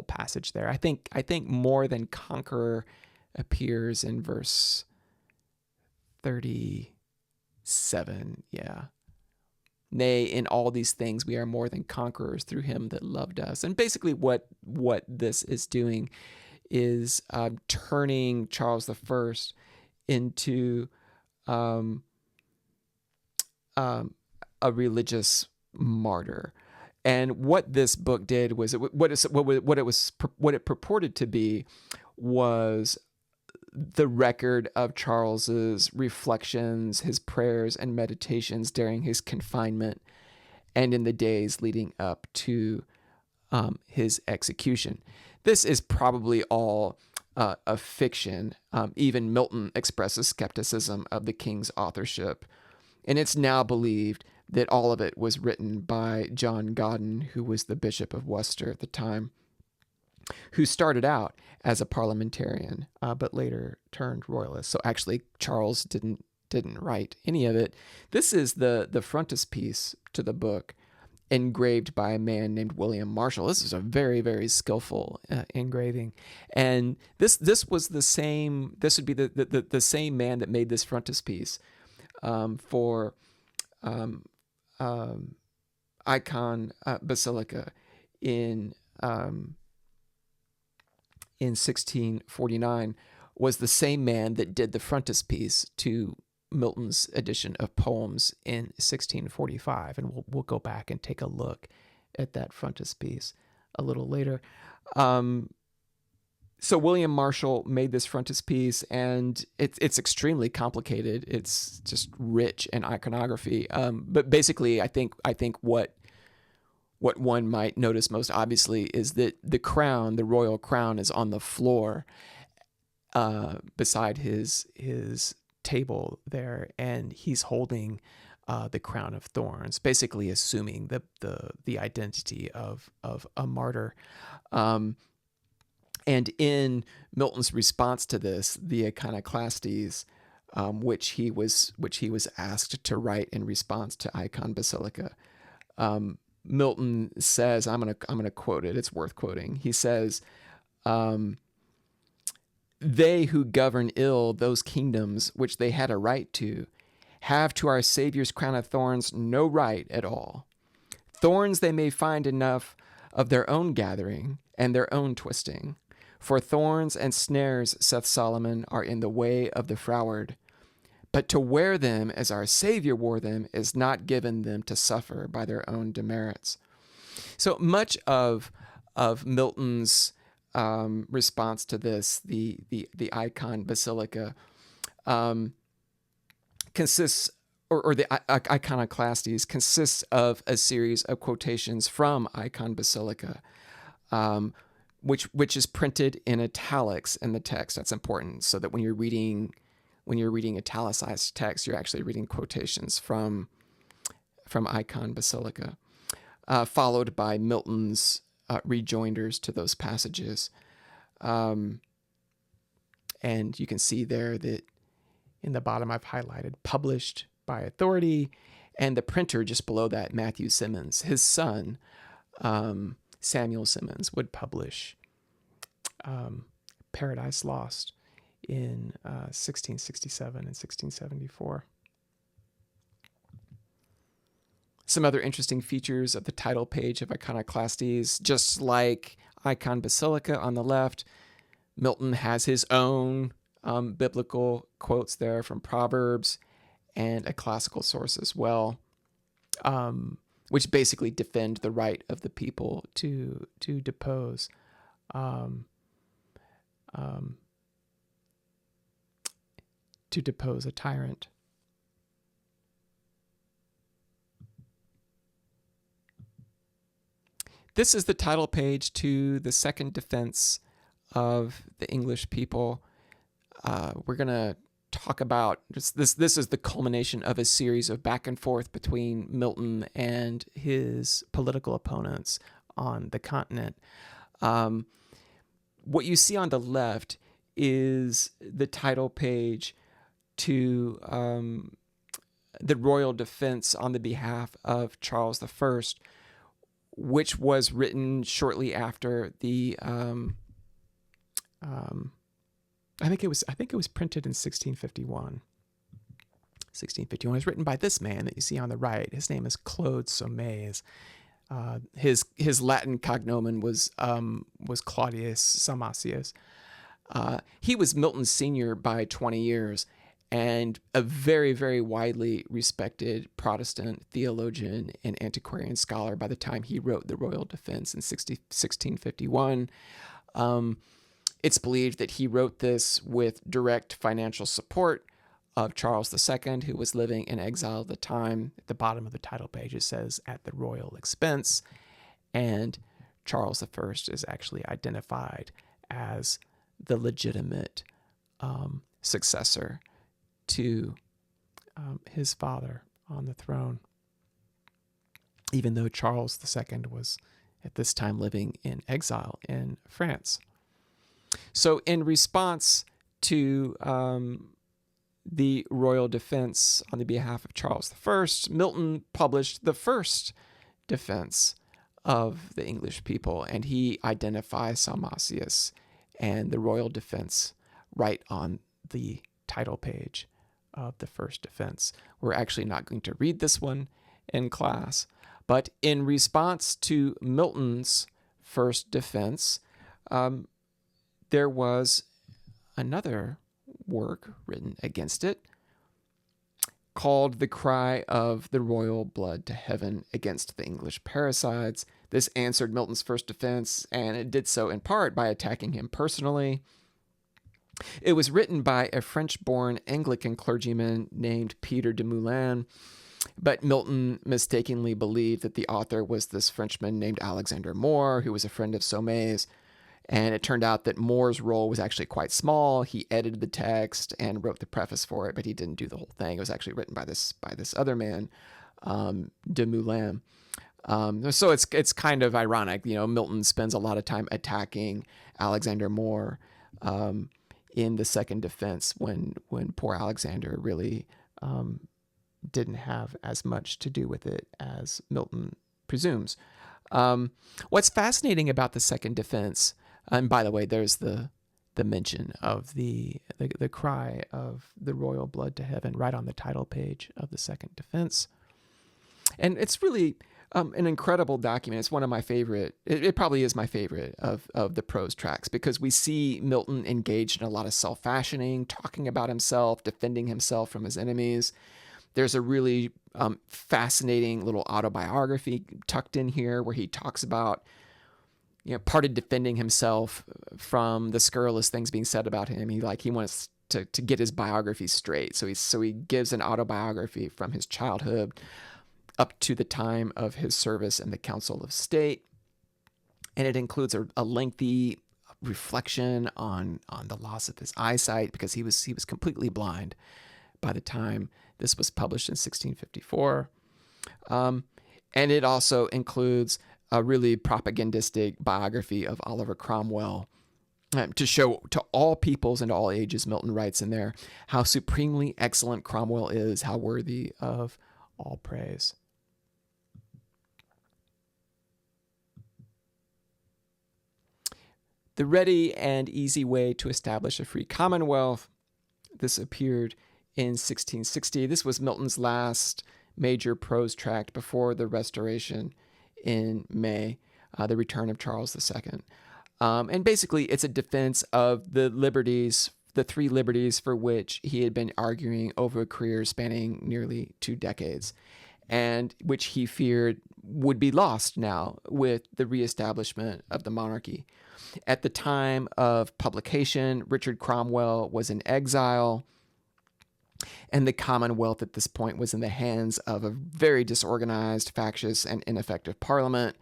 passage there. I think more than conqueror appears in verse 37. Yeah. Nay, in all these things we are more than conquerors through him that loved us. And basically what this is doing is turning Charles I into a religious martyr. And what this book did was what it purported to be was the record of Charles's reflections, his prayers and meditations during his confinement and in the days leading up to his execution. This is probably all a fiction. Even Milton expresses skepticism of the king's authorship, and it's now believed that all of it was written by John Gauden, who was the Bishop of Worcester at the time, who started out as a parliamentarian, but later turned royalist. So actually, Charles didn't write any of it. This is the frontispiece to the book, engraved by a man named William Marshall. This is a very, very skillful engraving, and this was the same. This would be the same man that made this frontispiece for Icon Basilica in 1649, was the same man that did the frontispiece to Milton's edition of poems in 1645, and we'll go back and take a look at that frontispiece a little later. So William Marshall made this frontispiece, and it's extremely complicated. It's just rich in iconography. But basically, I think what one might notice most obviously is that the crown, the royal crown, is on the floor beside his table there, and he's holding the crown of thorns, basically assuming the identity of a martyr. And in Milton's response to this, the Iconoclastes, which he was asked to write in response to Icon Basilica, Milton says, I'm gonna quote it. It's worth quoting. He says, "They who govern ill those kingdoms which they had a right to, have to our Savior's crown of thorns no right at all. Thorns they may find enough of their own gathering and their own twisting. For thorns and snares, saith Solomon, are in the way of the froward. But to wear them as our Savior wore them is not given them to suffer by their own demerits." So much of Milton's response to this, the Icon Basilica, consists, or the Iconoclastes consists of a series of quotations from Icon Basilica, which is printed in italics in the text. That's important, so that when you're reading italicized text, you're actually reading quotations from Icon Basilica, followed by Milton's rejoinders to those passages. And you can see there that in the bottom I've highlighted published by authority, and the printer just below that, Matthew Simmons. His son, Samuel Simmons, would publish Paradise Lost in 1667 and 1674. Some other interesting features of the title page of Iconoclastes: just like Icon Basilica on the left, Milton has his own biblical quotes there from Proverbs and a classical source as well, which basically defend the right of the people to depose a tyrant. This is the title page to the second defense of the English people. We're going to talk about this. This is the culmination of a series of back and forth between Milton and his political opponents on the continent. What you see on the left is the title page to the royal defense on the behalf of Charles I, which was written shortly after the I think it was printed in 1651. 1651. It was written by this man that you see on the right. His name is Claude Saumaise. His Latin cognomen was Claudius Salmasius. He was Milton's senior by 20 years, and a very, very widely respected Protestant theologian and antiquarian scholar by the time he wrote the Royal Defense in 1651. It's believed that he wrote this with direct financial support of Charles II, who was living in exile at the time. At the bottom of the title page, it says, "at the royal expense," and Charles I is actually identified as the legitimate successor to his father on the throne, even though Charles II was at this time living in exile in France. So in response to the royal defense on the behalf of Charles I, Milton published the first defense of the English people, and he identifies Salmasius and the royal defense right on the title page of the first defense. We're actually not going to read this one in class, but in response to Milton's first defense, there was another work written against it called The Cry of the Royal Blood to Heaven against the English Parricides. This answered Milton's first defense, and it did so in part by attacking him personally. It was written by a French-born Anglican clergyman named Peter de Moulin, but Milton mistakenly believed that the author was this Frenchman named Alexander More, who was a friend of Saumaise. And it turned out that Moore's role was actually quite small. He edited the text and wrote the preface for it, but he didn't do the whole thing. It was actually written by this other man, de Moulin. So it's kind of ironic. Milton spends a lot of time attacking Alexander More in the second defense when poor Alexander really didn't have as much to do with it as Milton presumes. What's fascinating about the second defense, and by the way, there's the mention of the cry of the royal blood to heaven right on the title page of the second defense. And it's really an incredible document. It's one of my favorite. It probably is my favorite of the prose tracts, because we see Milton engaged in a lot of self-fashioning, talking about himself, defending himself from his enemies. There's a really fascinating little autobiography tucked in here where he talks about, part of defending himself from the scurrilous things being said about him. He wants to get his biography straight. So he gives an autobiography from his childhood up to the time of his service in the Council of State. And it includes a lengthy reflection on the loss of his eyesight, because he was completely blind by the time this was published in 1654. And it also includes a really propagandistic biography of Oliver Cromwell, to show to all peoples and all ages, Milton writes in there, how supremely excellent Cromwell is, how worthy of all praise. The ready and easy way to establish a free commonwealth. This appeared in 1660. This was Milton's last major prose tract before the Restoration in May, the return of Charles II. And basically, it's a defense of the liberties, the three liberties for which he had been arguing over a career spanning nearly 2 decades, and which he feared would be lost now with the reestablishment of the monarchy. At the time of publication, Richard Cromwell was in exile, and the Commonwealth at this point was in the hands of a very disorganized, factious, and ineffective parliament.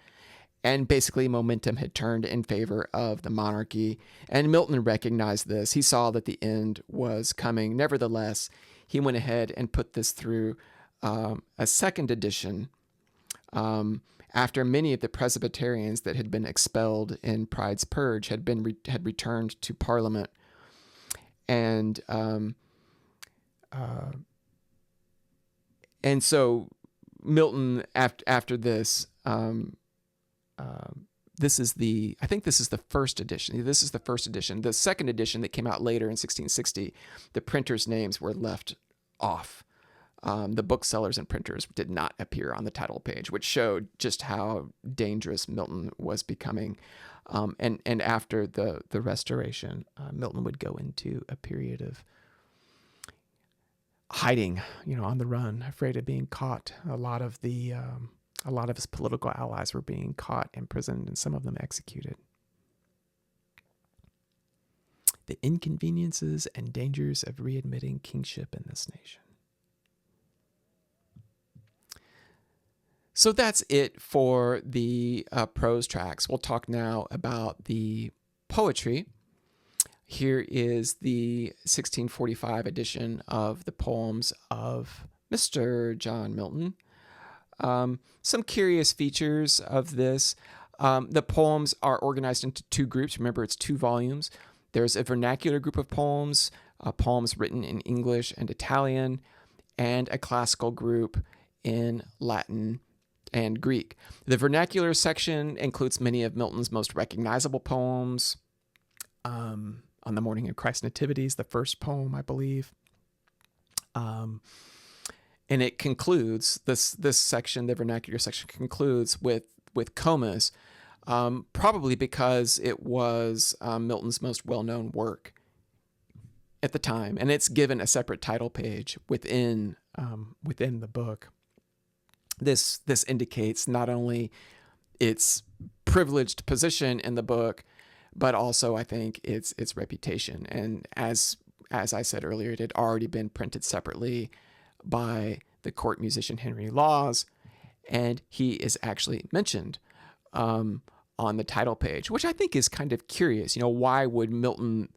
And basically, momentum had turned in favor of the monarchy. And Milton recognized this. He saw that the end was coming. Nevertheless, he went ahead and put this through a second edition after many of the Presbyterians that had been expelled in Pride's Purge had returned to Parliament. And so Milton, after this, this is the first edition. This is the first edition. The second edition that came out later in 1660, the printers' names were left off. The booksellers and printers did not appear on the title page, which showed just how dangerous Milton was becoming. And after the Restoration, Milton would go into a period of hiding, on the run, afraid of being caught. A lot of his political allies were being caught, imprisoned, and some of them executed. The inconveniences and dangers of readmitting kingship in this nation. So that's it for the prose tracts. We'll talk now about the poetry. Here is the 1645 edition of the poems of Mr. John Milton. Some curious features of this. The poems are organized into 2 groups. Remember, it's 2 volumes. There's a vernacular group of poems, poems written in English and Italian, and a classical group in Latin and Greek. The vernacular section includes many of Milton's most recognizable poems. On the Morning of Christ's Nativity is the first poem, I believe. And it concludes, this section, the vernacular section, concludes with Comus, probably because it was Milton's most well-known work at the time, and it's given a separate title page within the book. This indicates not only its privileged position in the book, but also, I think, its reputation. And as I said earlier, it had already been printed separately by the court musician Henry Lawes, and he is actually mentioned on the title page, which I think is kind of curious. Why would Milton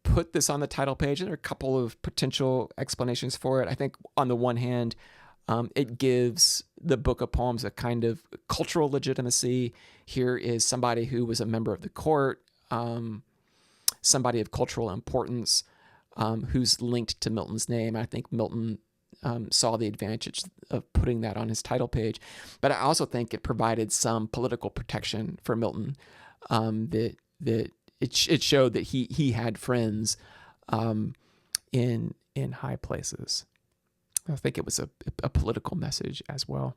put this on the title page? And there are a couple of potential explanations for it. I think on the one hand, it gives the book of poems a kind of cultural legitimacy. Here is somebody who was a member of the court, somebody of cultural importance, who's linked to Milton's name. I think Milton saw the advantage of putting that on his title page. But I also think it provided some political protection for Milton, that it showed that he had friends in high places. I think it was a political message as well.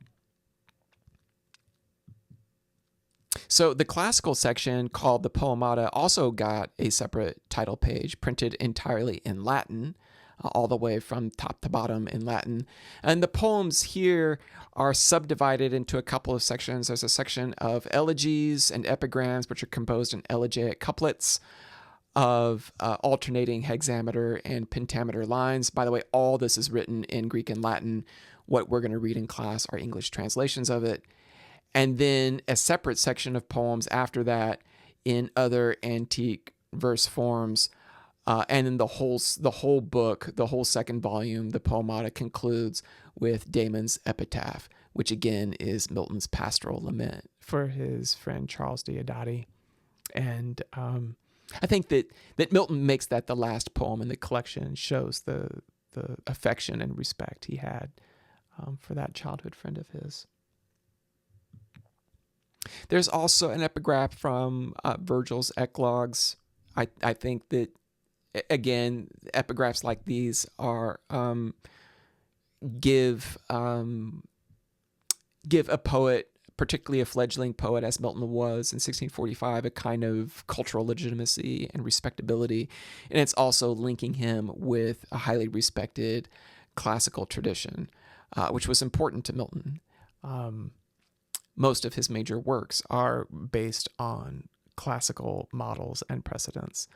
So the classical section, called the Poemata, also got a separate title page, printed entirely in Latin, all the way from top to bottom in Latin. And the poems here are subdivided into a couple of sections. There's a section of elegies and epigrams, which are composed in elegiac couplets of alternating hexameter and pentameter lines. By the way, all this is written in Greek and Latin. What we're going to read in class are English translations of it. And then a separate section of poems after that in other antique verse forms. And then the whole book, the whole second volume, the Poemata, concludes with Damon's epitaph, which again is Milton's pastoral lament for his friend Charles Diodati. And I think that Milton makes that the last poem in the collection, shows the affection and respect he had for that childhood friend of his. There's also an epigraph from Virgil's Eclogues. I think that, again, epigraphs like these are give a poet, particularly a fledgling poet as Milton was in 1645, a kind of cultural legitimacy and respectability. And it's also linking him with a highly respected classical tradition, which was important to Milton. Most of his major works are based on classical models and precedents.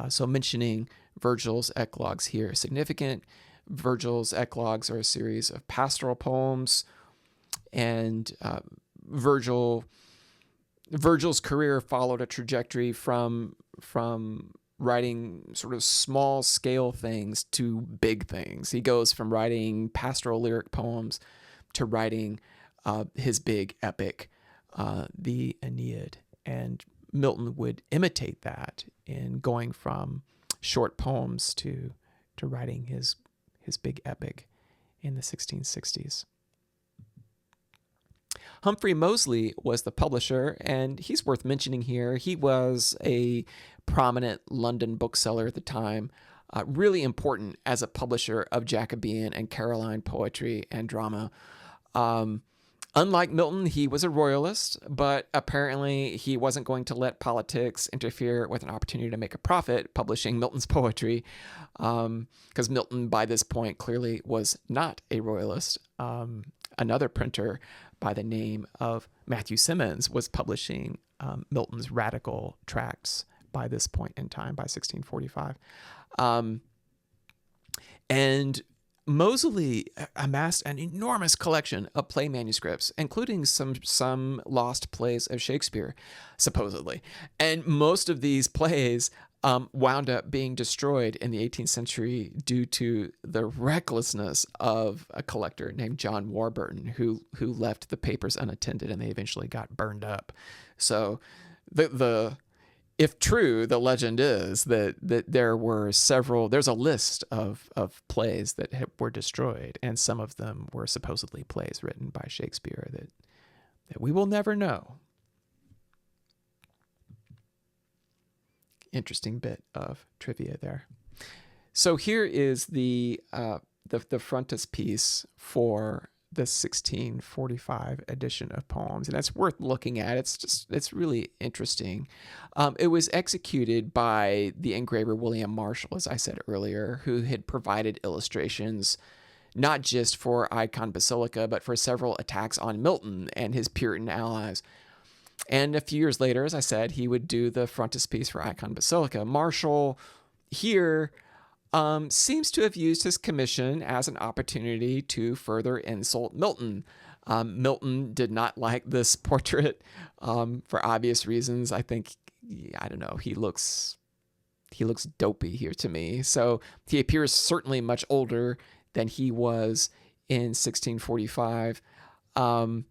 So mentioning Virgil's Eclogues here is significant. Virgil's Eclogues are a series of pastoral poems, and Virgil's career followed a trajectory from writing sort of small scale things to big things. He goes from writing pastoral lyric poems to writing his big epic, the Aeneid. And Milton would imitate that in going from short poems to writing his big epic in the 1660s. Humphrey Moseley was the publisher, and he's worth mentioning here. He was a prominent London bookseller at the time, really important as a publisher of Jacobean and Caroline poetry and drama. Unlike Milton, he was a royalist, but apparently he wasn't going to let politics interfere with an opportunity to make a profit publishing Milton's poetry, because Milton, by this point, clearly was not a royalist. Another printer by the name of Matthew Symonds was publishing Milton's radical tracts by this point in time, by 1645. And Moseley amassed an enormous collection of play manuscripts, including some lost plays of Shakespeare, supposedly. And most of these plays wound up being destroyed in the 18th century due to the recklessness of a collector named John Warburton, who left the papers unattended, and they eventually got burned up. So if true, the legend is that there's a list of plays that were destroyed, and some of them were supposedly plays written by Shakespeare that we will never know. Interesting bit of trivia there. So here is the frontispiece for the 1645 edition of poems, and that's worth looking at. It's really interesting. It was executed by the engraver William Marshall, as I said earlier, who had provided illustrations not just for Icon Basilica, but for several attacks on Milton and his Puritan allies. And a few years later, as I said, he would do the frontispiece for Icon Basilica. Marshall here seems to have used his commission as an opportunity to further insult Milton. Milton did not like this portrait for obvious reasons. I think, I don't know, he looks dopey here to me. So he appears certainly much older than he was in 1645. And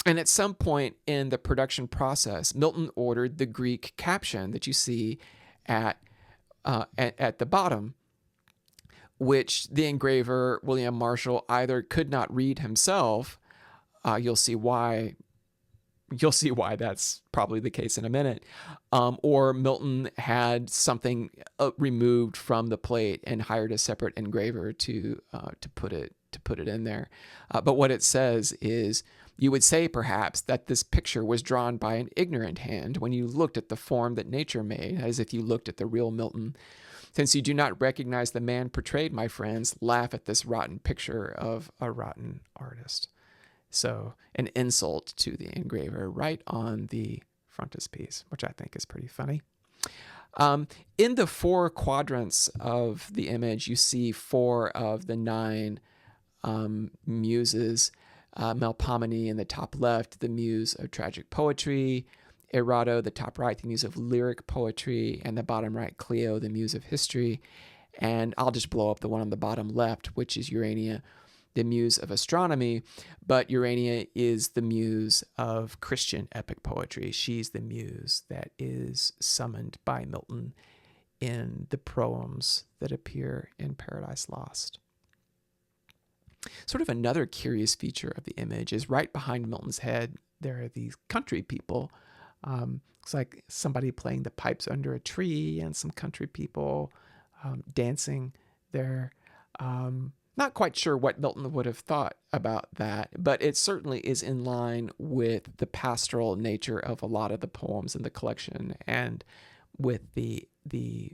at some point in the production process, Milton ordered the Greek caption that you see at the bottom, which the engraver, William Marshall, either could not read himself. You'll see why that's probably the case in a minute. Or Milton had something removed from the plate and hired a separate engraver to put it in there. But what it says is, you would say perhaps that this picture was drawn by an ignorant hand when you looked at the form that nature made, as if you looked at the real Milton. Since you do not recognize the man portrayed, my friends, laugh at this rotten picture of a rotten artist. So an insult to the engraver right on the frontispiece, which I think is pretty funny. In the 4 quadrants of the image, you see 4 of the 9 muses. Melpomene in the top left, the muse of tragic poetry. Erato, the top right, the muse of lyric poetry. And the bottom right, Clio, the muse of history. And I'll just blow up the one on the bottom left, which is Urania, the muse of astronomy. But Urania is the muse of Christian epic poetry. She's the muse that is summoned by Milton in the poems that appear in Paradise Lost. Sort of another curious feature of the image is right behind Milton's head, there are these country people. Looks like somebody playing the pipes under a tree and some country people dancing there. Not quite sure what Milton would have thought about that, but it certainly is in line with the pastoral nature of a lot of the poems in the collection and with the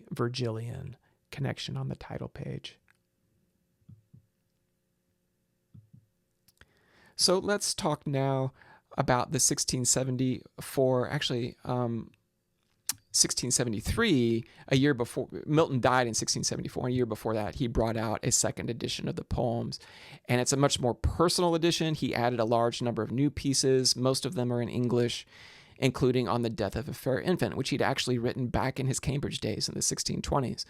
Virgilian connection on the title page. So let's talk now about the 1673, a year before. Milton died in 1674. A year before that, he brought out a second edition of the poems, and it's a much more personal edition. He added a large number of new pieces. Most of them are in English, including On the Death of a Fair Infant, which he'd actually written back in his Cambridge days in the 1620s.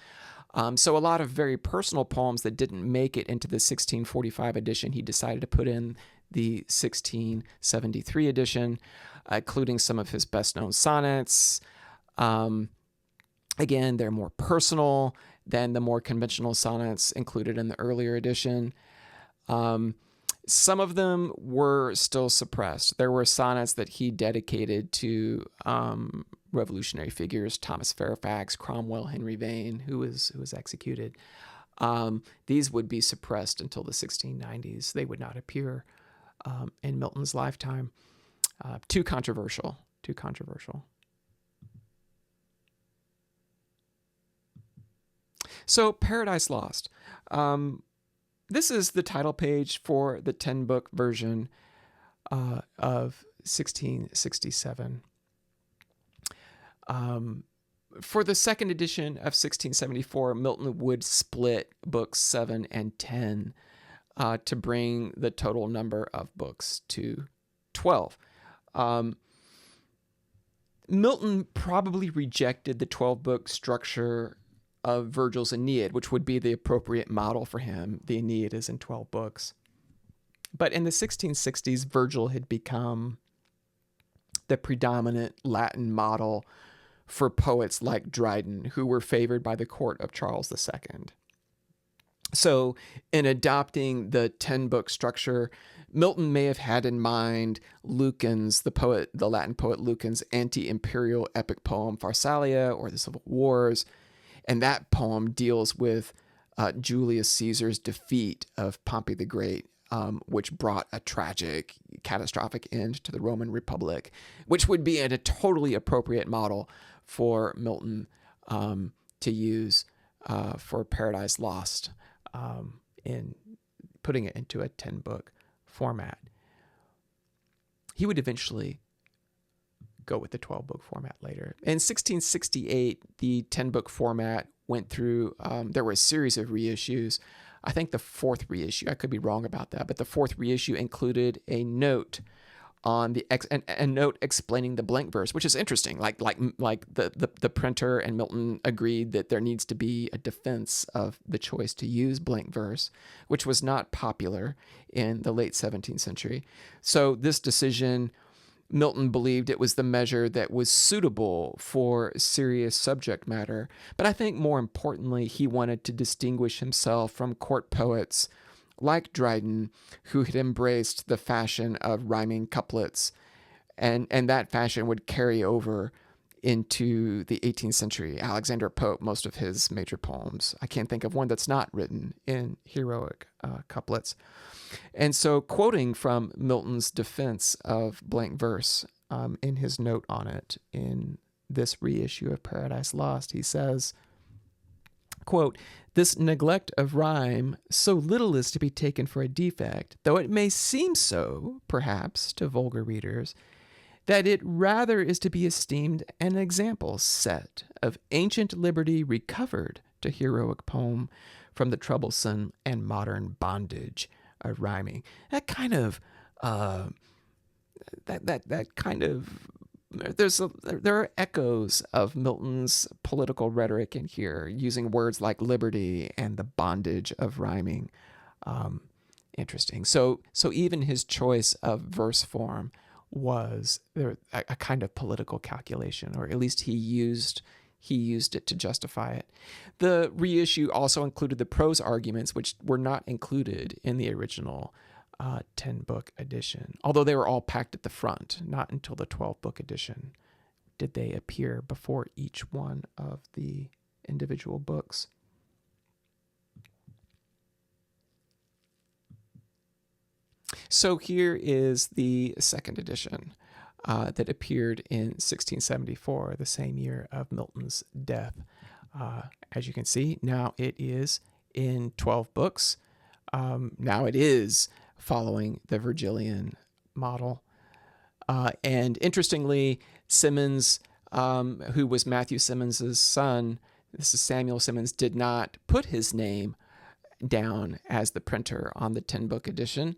So a lot of very personal poems that didn't make it into the 1645 edition, he decided to put in the 1673 edition, including some of his best-known sonnets. Again, they're more personal than the more conventional sonnets included in the earlier edition. Some of them were still suppressed. There were sonnets that he dedicated to revolutionary figures, Thomas Fairfax, Cromwell, Henry Vane, who was executed. These would be suppressed until the 1690s. They would not appear in Milton's lifetime. Too controversial. So Paradise Lost. This is the title page for the 10-book version of 1667. For the second edition of 1674, Milton would split books 7 and 10 to bring the total number of books to 12. Milton probably rejected the 12-book structure of Virgil's Aeneid, which would be the appropriate model for him. The Aeneid is in 12 books. But in the 1660s, Virgil had become the predominant Latin model for poets like Dryden, who were favored by the court of Charles II. So in adopting the 10-book structure, Milton may have had in mind Lucan's, the Latin poet Lucan's anti-imperial epic poem Pharsalia, or the Civil Wars. And that poem deals with Julius Caesar's defeat of Pompey the Great, which brought a tragic, catastrophic end to the Roman Republic, which would be a totally appropriate model for Milton to use for Paradise Lost in putting it into a 10-book format. He would eventually go with the 12-book format later. In 1668, the 10-book format went through, there were a series of reissues. I think the fourth reissue, I could be wrong about that, but the fourth reissue included a note on the and note explaining the blank verse, which is interesting. Like the printer and Milton agreed that there needs to be a defense of the choice to use blank verse, which was not popular in the late 17th century. So this decision, Milton believed it was the measure that was suitable for serious subject matter. But I think more importantly, he wanted to distinguish himself from court poets like Dryden, who had embraced the fashion of rhyming couplets, and that fashion would carry over into the 18th century. Alexander Pope, most of his major poems, I can't think of one that's not written in heroic couplets. And so, quoting from Milton's defense of blank verse in his note on it in this reissue of Paradise Lost, he says, quote, "This neglect of rhyme so little is to be taken for a defect, though it may seem so, perhaps, to vulgar readers, that it rather is to be esteemed an example set of ancient liberty recovered to heroic poem from the troublesome and modern bondage of rhyming." That kind of there are echoes of Milton's political rhetoric in here, using words like liberty and the bondage of rhyming. Interesting. So even his choice of verse form was a kind of political calculation, or at least he used it to justify it. The reissue also included the prose arguments, which were not included in the original 10-book edition, although they were all packed at the front. Not until the 12-book edition did they appear before each one of the individual books. So here is the second edition that appeared in 1674, the same year of Milton's death. As you can see, now it is in 12 books. Now it is following the Virgilian model. And interestingly, Symonds, who was Matthew Symonds' son, this is Samuel Symonds, did not put his name down as the printer on the 10-book edition,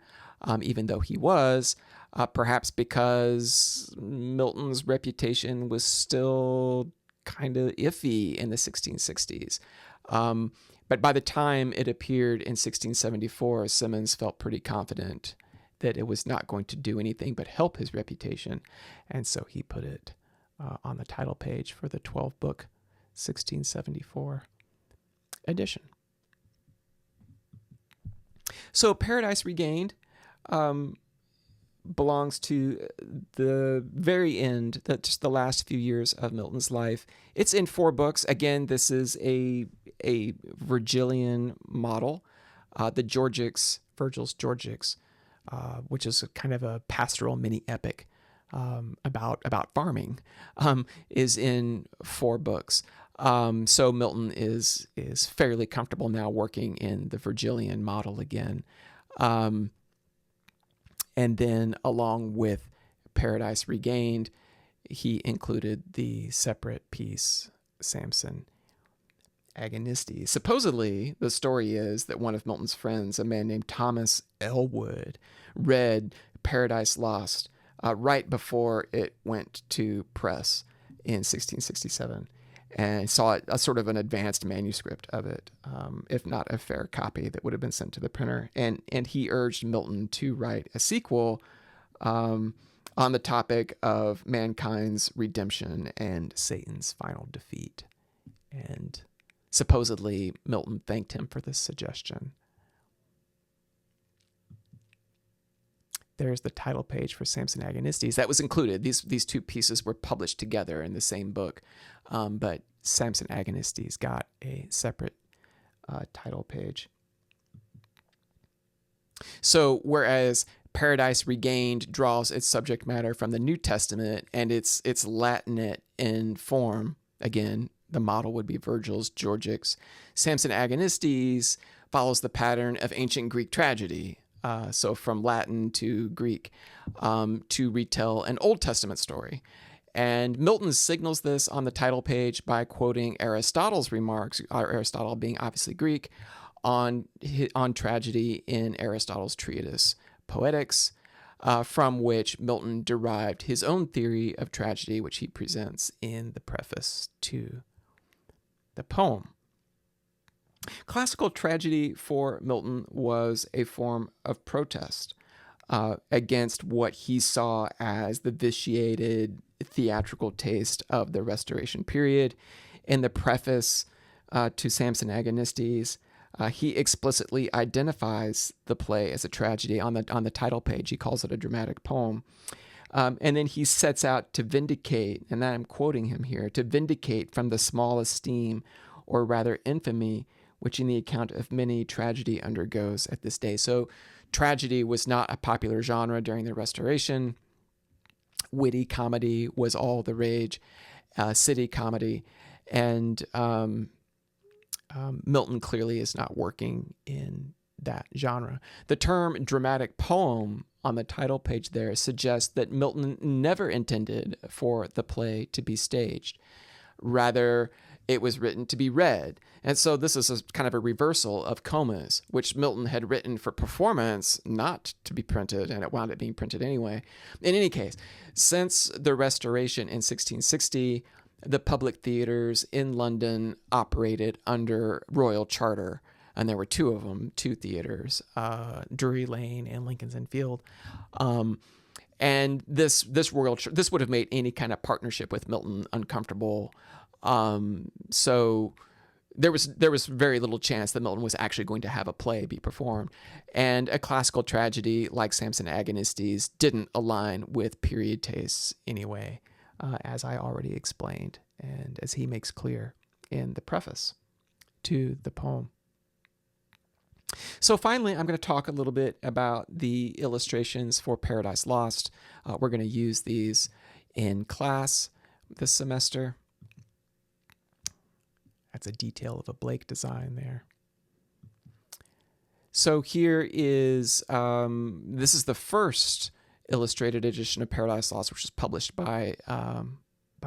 even though he was, perhaps because Milton's reputation was still kind of iffy in the 1660s. But by the time it appeared in 1674, Symonds felt pretty confident that it was not going to do anything but help his reputation. And so he put it on the title page for the 12-book 1674 edition. So Paradise Regained belongs to the very end, just the last few years of Milton's life. It's in 4 books. Again, this is a Virgilian model. The Georgics, Virgil's Georgics, which is a kind of a pastoral mini epic about farming, is in 4 books. So Milton is fairly comfortable now working in the Virgilian model again. And then along with Paradise Regained, he included the separate piece, Samson Agonistes. Supposedly, the story is that one of Milton's friends, a man named Thomas Elwood, read Paradise Lost right before it went to press in 1667, and saw it as sort of an advanced manuscript of it, if not a fair copy that would have been sent to the printer. And he urged Milton to write a sequel on the topic of mankind's redemption and Satan's final defeat. And supposedly Milton thanked him for this suggestion. There's the title page for Samson Agonistes. That was included. These 2 pieces were published together in the same book, but Samson Agonistes got a separate title page. So whereas Paradise Regained draws its subject matter from the New Testament and it's Latinate in form, again, the model would be Virgil's Georgics, Samson Agonistes follows the pattern of ancient Greek tragedy. So from Latin to Greek, to retell an Old Testament story. And Milton signals this on the title page by quoting Aristotle's remarks, Aristotle being obviously Greek, on tragedy in Aristotle's treatise Poetics. from which Milton derived his own theory of tragedy, which he presents in the preface to the poem. Classical tragedy for Milton was a form of protest against what he saw as the vitiated theatrical taste of the Restoration period. In the preface to Samson Agonistes, he explicitly identifies the play as a tragedy on the title page. He calls it a dramatic poem. And then he sets out to vindicate, and I'm quoting him here, to vindicate from the small esteem, or rather infamy, which in the account of many tragedy undergoes at this day. So tragedy was not a popular genre during the Restoration. Witty comedy was all the rage, city comedy, and Milton clearly is not working in that genre. The term dramatic poem on the title page there suggests that Milton never intended for the play to be staged. Rather, it was written to be read. And so this is a kind of a reversal of Comus, which Milton had written for performance, not to be printed, and it wound up being printed anyway. In any case, since the Restoration in 1660, the public theaters in London operated under royal charter, and there were two of them, two theaters, Drury Lane and Lincoln's Inn Field. And this would have made any kind of partnership with Milton uncomfortable. So there was very little chance that Milton was actually going to have a play be performed. And a classical tragedy like Samson Agonistes didn't align with period tastes anyway, as I already explained, and as he makes clear in the preface to the poem. So finally, I'm going to talk a little bit about the illustrations for Paradise Lost. We're going to use these in class this semester. That's a detail of a Blake design there. So here is, this is the first illustrated edition of Paradise Lost, which was published by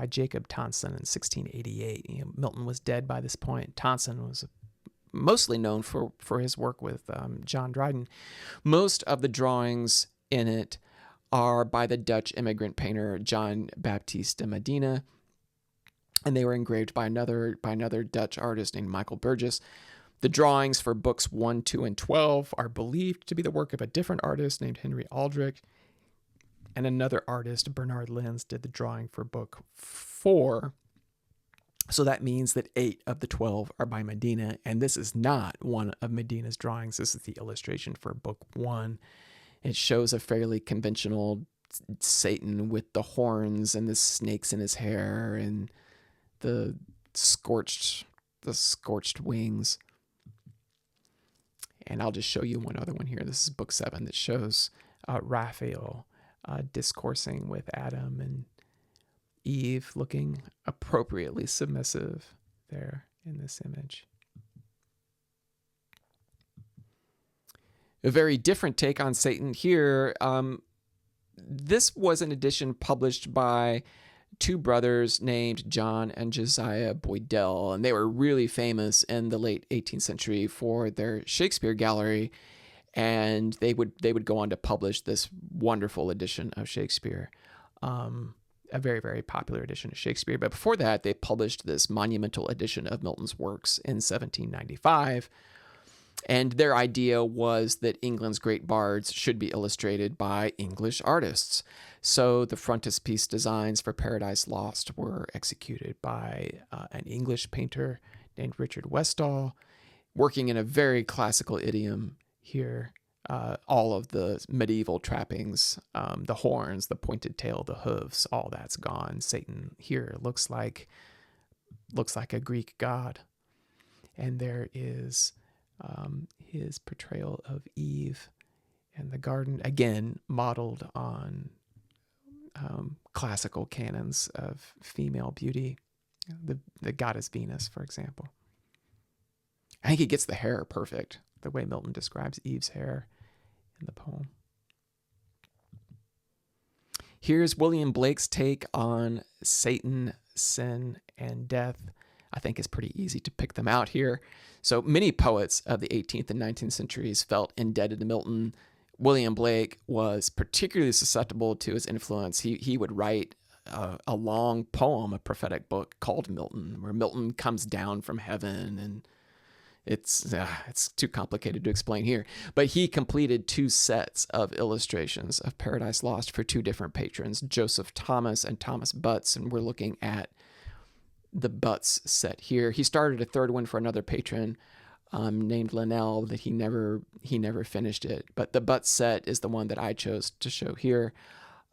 Jacob Tonson in 1688. Milton was dead by this point. Tonson was mostly known for his work with John Dryden. Most of the drawings in it are by the Dutch immigrant painter John Baptiste de Medina, and they were engraved by another Dutch artist named Michael Burgess. The drawings for books 1, 2, and 12 are believed to be the work of a different artist named Henry Aldrich, and another artist, Bernard Lenz, did the drawing for book 4. So that means that 8 of the 12 are by Medina, and this is not one of Medina's drawings. This is the illustration for book 1. It shows a fairly conventional Satan with the horns and the snakes in his hair and the scorched wings. And I'll just show you one other one here. This is book 7 that shows Raphael discoursing with Adam and Eve, looking appropriately submissive there in this image. A very different take on Satan here. This was an edition published by two brothers named John and Josiah Boydell, and they were really famous in the late 18th century for their Shakespeare gallery, and they would go on to publish this wonderful edition of Shakespeare. A very, very popular edition of Shakespeare. But before that, they published this monumental edition of Milton's works in 1795. And their idea was that England's great bards should be illustrated by English artists. So the frontispiece designs for Paradise Lost were executed by an English painter named Richard Westall, working in a very classical idiom here. All of the medieval trappings, the horns, the pointed tail, the hooves, all that's gone. Satan here looks like a Greek god. And there is his portrayal of Eve and the garden, again, modeled on classical canons of female beauty, the goddess Venus, for example. I think he gets the hair perfect, the way Milton describes Eve's hair in the poem. Here's William Blake's take on Satan, sin, and death. I think it's pretty easy to pick them out here. So many poets of the 18th and 19th centuries felt indebted to Milton William Blake was particularly susceptible to his influence. He would write a long poem, a prophetic book called Milton, where Milton comes down from heaven, and it's too complicated to explain here. But he completed 2 sets of illustrations of Paradise Lost for 2 different patrons, Joseph Thomas and Thomas Butts, and we're looking at the Butts set here. He started a 3rd one for another patron named Linnell that he never finished it. But the Butts set is the one that I chose to show here,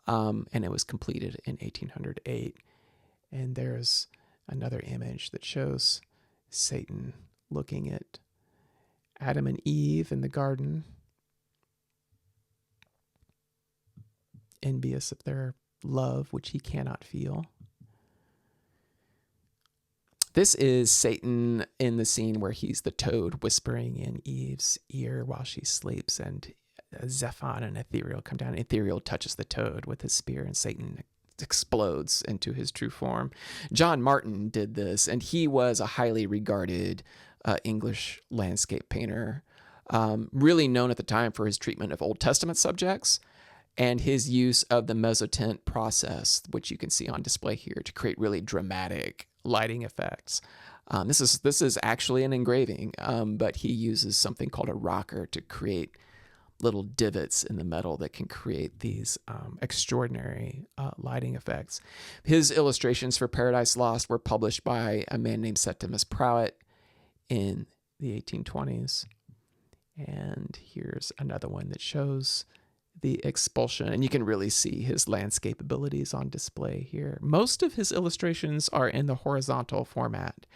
and it was completed in 1808. And there's another image that shows Satan looking at Adam and Eve in the garden, envious of their love, which he cannot feel. This is Satan in the scene where he's the toad whispering in Eve's ear while she sleeps, and Zephon and Ethereal come down. Ethereal touches the toad with his spear, and Satan explodes into his true form. John Martin did this, and he was a highly regarded English landscape painter, really known at the time for his treatment of Old Testament subjects and his use of the mezzotint process, which you can see on display here, to create really dramatic lighting effects. This is actually an engraving, but he uses something called a rocker to create little divots in the metal that can create these extraordinary lighting effects. His illustrations for Paradise Lost were published by a man named Septimus Prout in the 1820s. And here's another one that shows the expulsion, and you can really see his landscape abilities on display here. Most of his illustrations are in the horizontal format,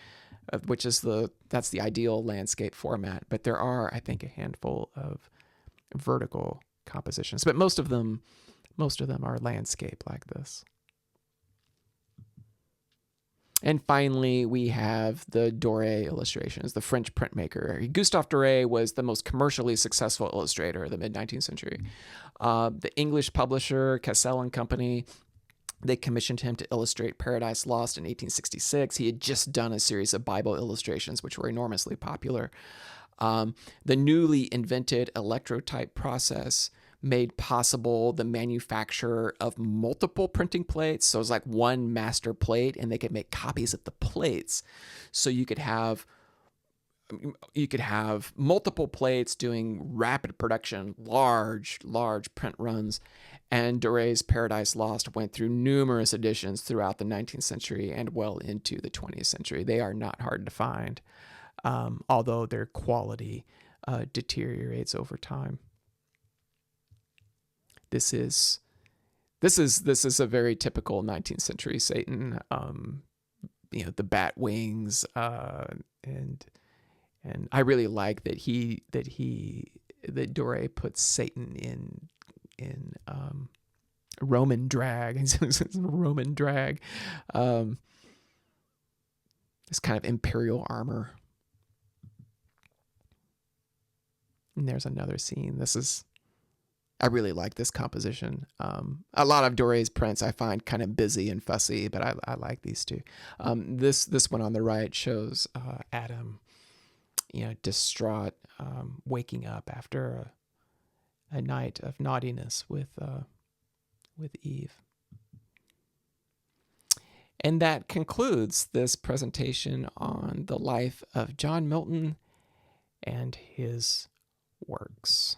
which is that's the ideal landscape format, but there are, I think, a handful of vertical compositions, but most of them are landscape like this. And finally, we have the Doré illustrations, the French printmaker. Gustave Doré was the most commercially successful illustrator of the mid-19th century. The English publisher, Cassell and Company, they commissioned him to illustrate Paradise Lost in 1866. He had just done a series of Bible illustrations, which were enormously popular. The newly invented electrotype process made possible the manufacture of multiple printing plates. So it was like one master plate, and they could make copies of the plates. So you could have multiple plates doing rapid production, large print runs. And Doré's Paradise Lost went through numerous editions throughout the 19th century and well into the 20th century. They are not hard to find, although their quality deteriorates over time. This is a very typical 19th century Satan. The bat wings, and I really like that Doré puts Satan in Roman drag. Roman drag. This kind of imperial armor. And there's another scene. I really like this composition. A lot of Doré's prints I find kind of busy and fussy, but I like these two. This one on the right shows Adam, distraught, waking up after a night of naughtiness with Eve. And that concludes this presentation on the life of John Milton and his works.